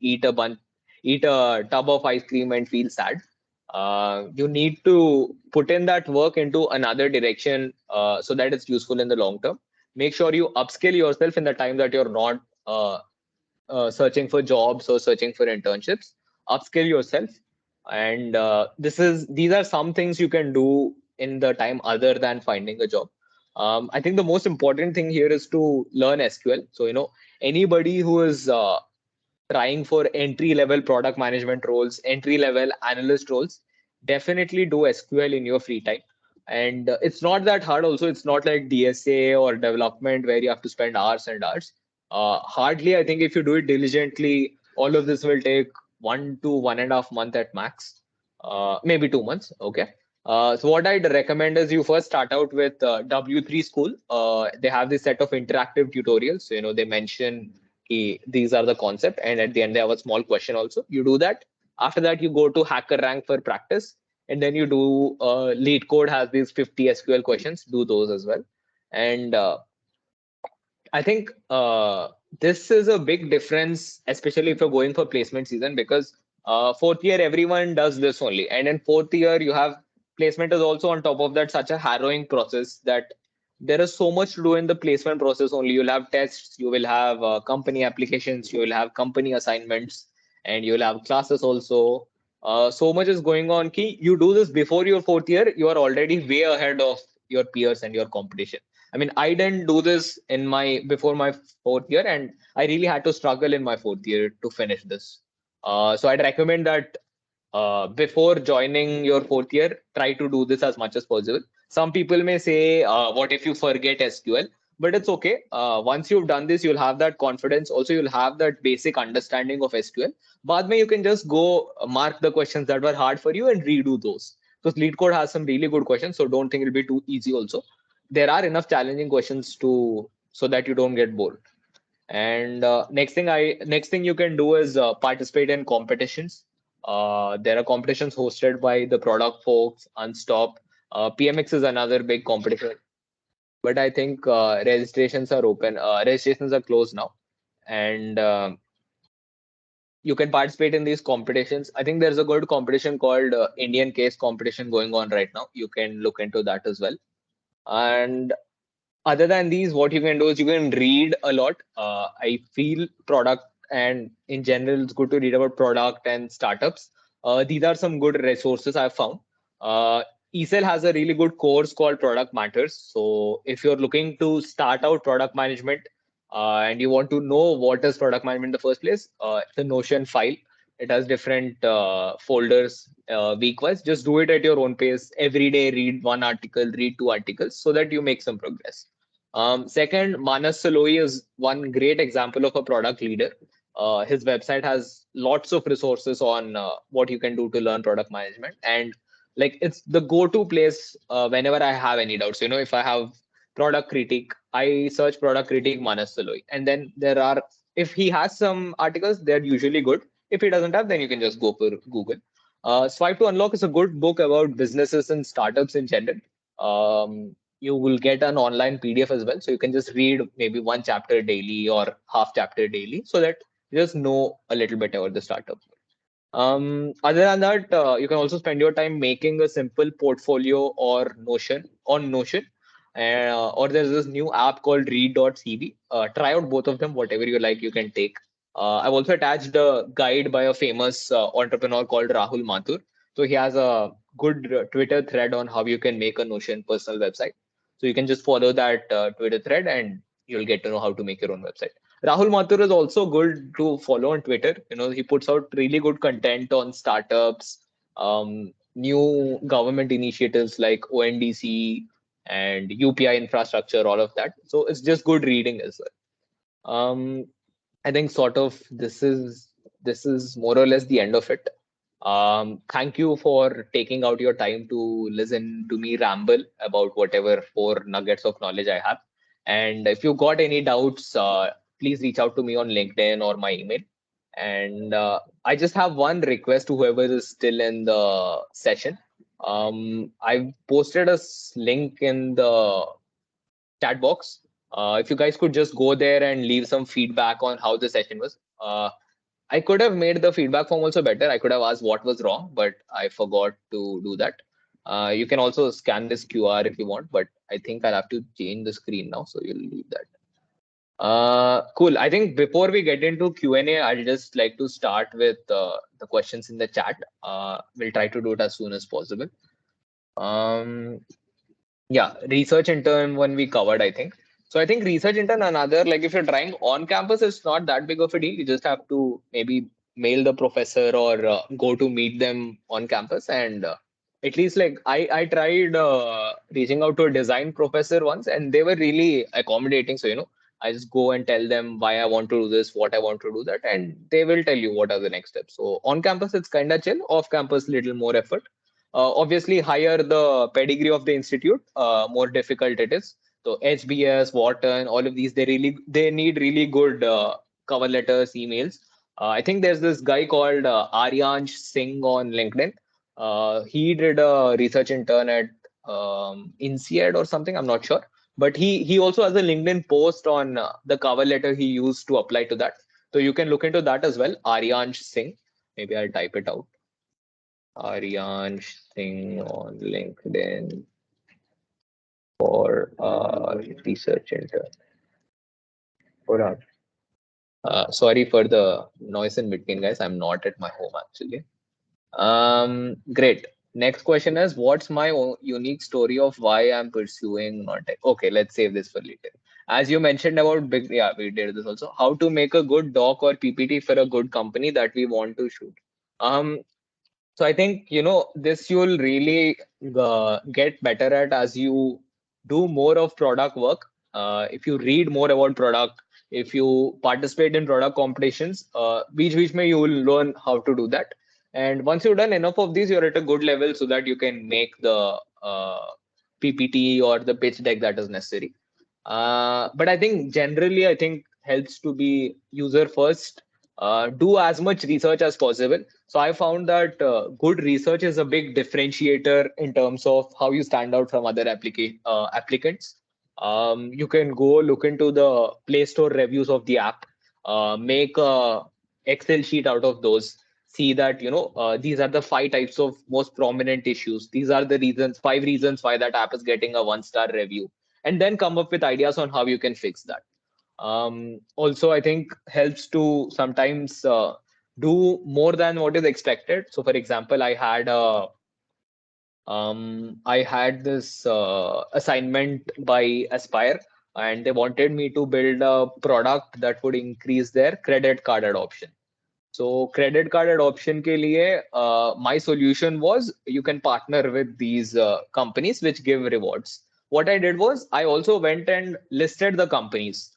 eat a tub of ice cream and feel sad. You need to put in that work into another direction so that it's useful in the long term. Make sure you upskill yourself in the time that you're not searching for jobs or searching for internships. Upskill yourself. And these are some things you can do in the time other than finding a job. I think the most important thing here is to learn SQL. So, anybody who is trying for entry level product management roles, entry level analyst roles, definitely do SQL in your free time. And it's not that hard also. It's not like DSA or development where you have to spend hours and hours. Hardly, I think if you do it diligently, all of this will take 1 to 1.5 months at max, maybe 2 months. Okay. So what I'd recommend is you first start out with W3 School. They have this set of interactive tutorials. So, they mention these are the concept, and at the end they have a small question also. You do that. After that, you go to Hacker Rank for practice, and then you do Lead Code has these 50 SQL questions. Do those as well, and I think this is a big difference, especially if you're going for placement season, because fourth year everyone does this only, and in fourth year you have placement is also on top of that such a harrowing process that there is so much to do in the placement process only. You'll have tests, you will have company applications, you will have company assignments, and you'll have classes also. So much is going on. Ki you do this before your fourth year, you are already way ahead of your peers and your competition. I mean, I didn't do this in my before my fourth year, and I really had to struggle in my fourth year to finish this. So I'd recommend that before joining your fourth year, try to do this as much as possible. Some people may say, "What if you forget SQL?" But it's okay. Once you've done this, you'll have that confidence. Also, you'll have that basic understanding of SQL. Baad mein you can just go mark the questions that were hard for you and redo those. Because Lead Code has some really good questions, so don't think it'll be too easy. Also, there are enough challenging questions to so that you don't get bored. And next thing you can do is participate in competitions. There are competitions hosted by the product folks, Unstop. PMX is another big competition, but I think registrations are open. Registrations are closed now, and you can participate in these competitions. I think there's a good competition called Indian Case competition going on right now. You can look into that as well. And other than these, what you can do is you can read a lot. I feel product and in general, it's good to read about product and startups. These are some good resources I've found. ESL has a really good course called Product Matters. So if you're looking to start out product management and you want to know what is product management in the first place, it's a Notion file. It has different folders week-wise. Just do it at your own pace. Every day, read one article, read two articles so that you make some progress. Second, Manas Saloi is one great example of a product leader. His website has lots of resources on what you can do to learn product management. And like it's the go-to place whenever I have any doubts. If I have product critique, I search product critique Manas Saloi. And then if he has some articles, they're usually good. If he doesn't have, then you can just go for Google. Swipe to Unlock is a good book about businesses and startups in general. You will get an online PDF as well. So you can just read maybe one chapter daily or half chapter daily so that you just know a little bit about the startup. Other than that, you can also spend your time making a simple portfolio or Notion on Notion. Or there's this new app called read.cv. Try out both of them, whatever you like, you can take. I've also attached a guide by a famous entrepreneur called Rahul Mathur. So he has a good Twitter thread on how you can make a Notion personal website. So you can just follow that Twitter thread and you'll get to know how to make your own website. Rahul Mathur is also good to follow on Twitter. He puts out really good content on startups, new government initiatives like ONDC and UPI infrastructure, all of that. So it's just good reading as well. I think sort of this is more or less the end of it. Thank you for taking out your time to listen to me ramble about whatever 4 nuggets of knowledge I have. And if you got any doubts, please reach out to me on LinkedIn or my email. And I just have one request to whoever is still in the session. I've posted a link in the chat box. If you guys could just go there and leave some feedback on how the session was. I could have made the feedback form also better. I could have asked what was wrong, but I forgot to do that. You can also scan this QR if you want, but I think I'll have to change the screen now, so you'll leave that. Cool. I think before we get into Q&A, I'd just like to start with the questions in the chat. We'll try to do it as soon as possible. Yeah, research intern one we covered, I think. So I think research intern another, like if you're trying on campus, it's not that big of a deal. You just have to maybe mail the professor or go to meet them on campus. And at least like I tried reaching out to a design professor once, and they were really accommodating. So, I just go and tell them why I want to do this, what I want to do that, and they will tell you what are the next steps. So on campus, it's kind of chill. Off campus, little more effort. Obviously, higher the pedigree of the institute, more difficult it is. So HBS, Wharton, all of these, they need really good cover letters, emails. I think there's this guy called Aryansh Singh on LinkedIn. He did a research intern at INSEAD or something. I'm not sure, but he also has a LinkedIn post on the cover letter he used to apply to that. So you can look into that as well. Aryansh Singh. Maybe I'll type it out. Aryansh Singh on LinkedIn for research intern. Hold on. Sorry for the noise in between, guys. I'm not at my home actually. Great. Next question is, what's my unique story of why I'm pursuing non-tech? Okay, let's save this for later. As you mentioned about big, yeah, we did this also. How to make a good doc or PPT for a good company that we want to shoot. Um, So I think, this you'll really get better at as you do more of product work. If you read more about product, if you participate in product competitions, which may you will learn how to do that. And once you've done enough of these, you're at a good level so that you can make the PPT or the pitch deck that is necessary. But I think generally, I think helps to be user first. Do as much research as possible. So I found that good research is a big differentiator in terms of how you stand out from other applicants. You can go look into the Play Store reviews of the app, make a Excel sheet out of those. See that these are the 5 types of most prominent issues. These are the reasons, 5 reasons why that app is getting a 1-star review, and then come up with ideas on how you can fix that. Also, I think helps to sometimes do more than what is expected. So, for example, I had this assignment by Aspire, and they wanted me to build a product that would increase their credit card adoption. So credit card adoption ke liye, my solution was you can partner with these companies which give rewards. What I did was I also went and listed the companies.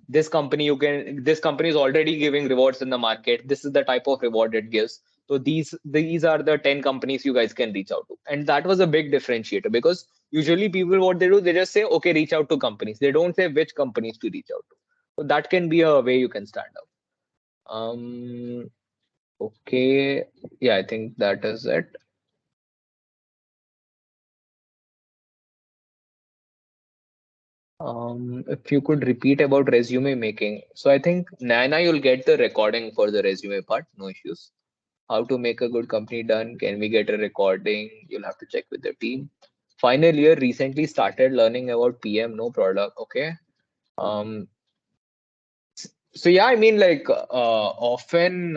This company this company is already giving rewards in the market. This is the type of reward it gives. So these are the 10 companies you guys can reach out to. And that was a big differentiator because usually people, what they do, they just say, okay, reach out to companies. They don't say which companies to reach out to. So that can be a way you can stand out. Okay. Yeah, I think that is it. If you could repeat about resume making. So I think Nana, you'll get the recording for the resume part, no issues. How to make a good company done? Can we get a recording? You'll have to check with the team. Final year recently started learning about PM, no product. Okay. Um, so yeah, I mean like often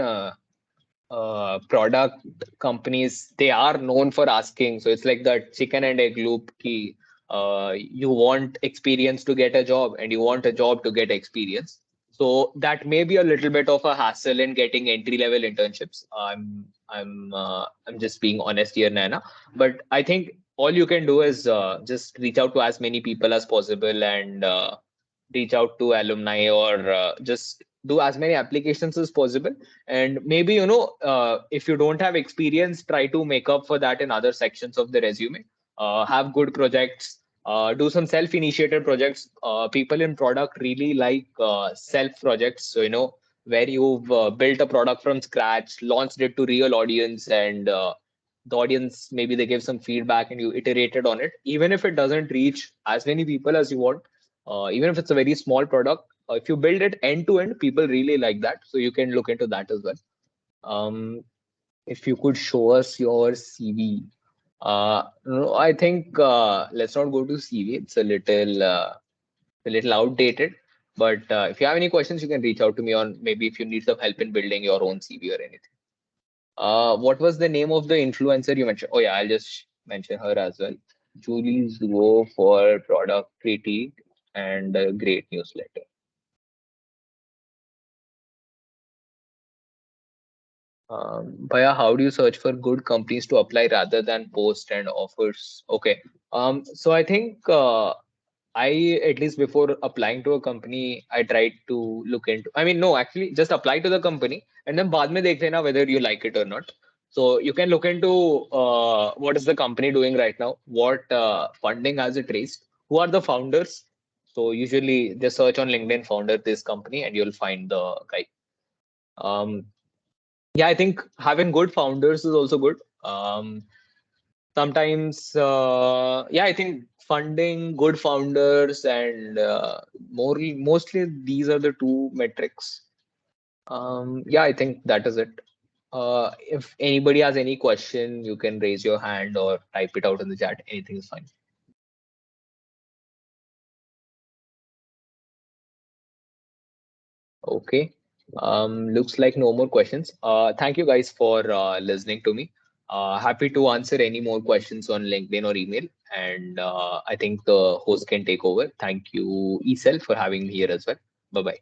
product companies, they are known for asking. So it's like that chicken and egg loop key. You want experience to get a job and you want a job to get experience. So that may be a little bit of a hassle in getting entry level internships. I'm just being honest here, Nana. But I think all you can do is just reach out to as many people as possible and reach out to alumni or just do as many applications as possible. And maybe if you don't have experience, try to make up for that in other sections of the resume. Have good projects, do some self-initiated projects. People in product really like self projects, so where you've built a product from scratch, launched it to real audience, and the audience, maybe they give some feedback and you iterated on it. Even if it doesn't reach as many people as you want, even if it's a very small product, if you build it end to end, people really like that. So you can look into that as well. If you could show us your CV. No, I think let's not go to CV. It's a little outdated. But if you have any questions, you can reach out to me on maybe if you need some help in building your own CV or anything. What was the name of the influencer you mentioned? Oh yeah, I'll just mention her as well. Julie's go for product critique and a great newsletter. Bhaiya, how do you search for good companies to apply rather than post and offers? Okay. So I think I, at least before applying to a company, I tried to look into, I mean, no, actually just apply to the company and then baad mein dekh lena whether you like it or not. So you can look into what is the company doing right now, what funding has it raised, who are the founders. So usually just search on LinkedIn founder this company and you'll find the guy. Um, yeah, I think having good founders is also good. Sometimes, yeah, I think funding, good founders, and mostly these are the two metrics. Yeah, I think that is it. If anybody has any question, you can raise your hand or type it out in the chat. Anything is fine. Okay. Looks like no more questions. Thank you guys for listening to me. Happy to answer any more questions on LinkedIn or email. And I think the host can take over. Thank you, Esel, for having me here as well. Bye-bye.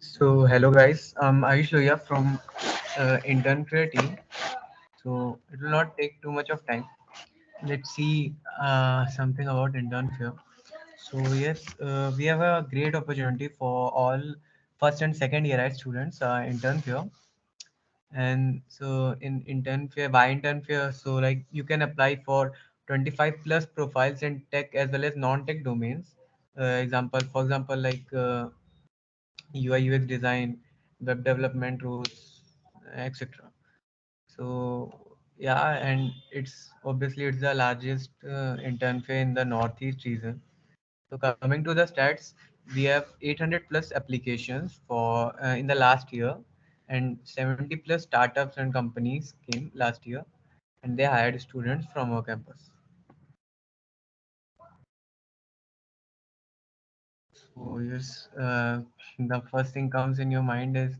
So hello guys, I'm Ayush Loya from Intern Career team. So it will not take too much of time. Let's see something about intern fair. So yes, we have a great opportunity for all first and second year students intern fair. And so in intern fair, why intern fair? So like you can apply for 25 plus profiles in tech as well as non-tech domains. For example, like UI UX design, web development roles, etc. So yeah, and it's the largest intern fair in the Northeast region. So coming to the stats, we have 800 plus applications for in the last year, and 70 plus startups and companies came last year, and they hired students from our campus. So yes, the first thing comes in your mind is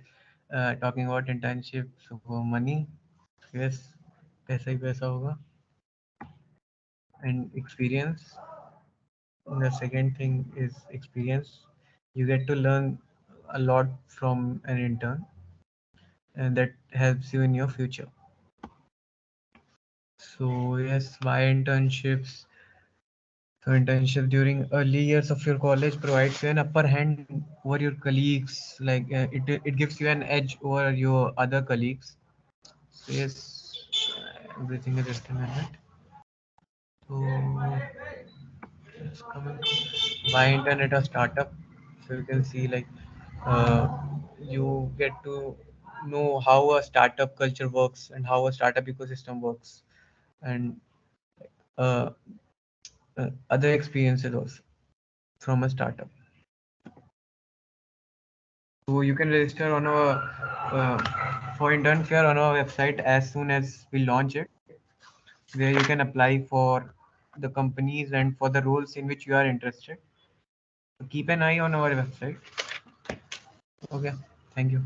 talking about internship. So money, yes, पैसा ही पैसा होगा, and experience. The second thing is experience. You get to learn a lot from an intern, and that helps you in your future. So yes, why internships? So internship during early years of your college provides you an upper hand over your colleagues. Like it gives you an edge over your other colleagues. So yes, everything is just a minute. So it's coming to why internet or startup. So you can see like uh, you get to know how a startup culture works and how a startup ecosystem works, and uh, other experiences also from a startup. So you can register on our for intern fair on our website as soon as we launch it, where you can apply for the companies and for the roles in which you are interested. So keep an eye on our website. Okay, thank you.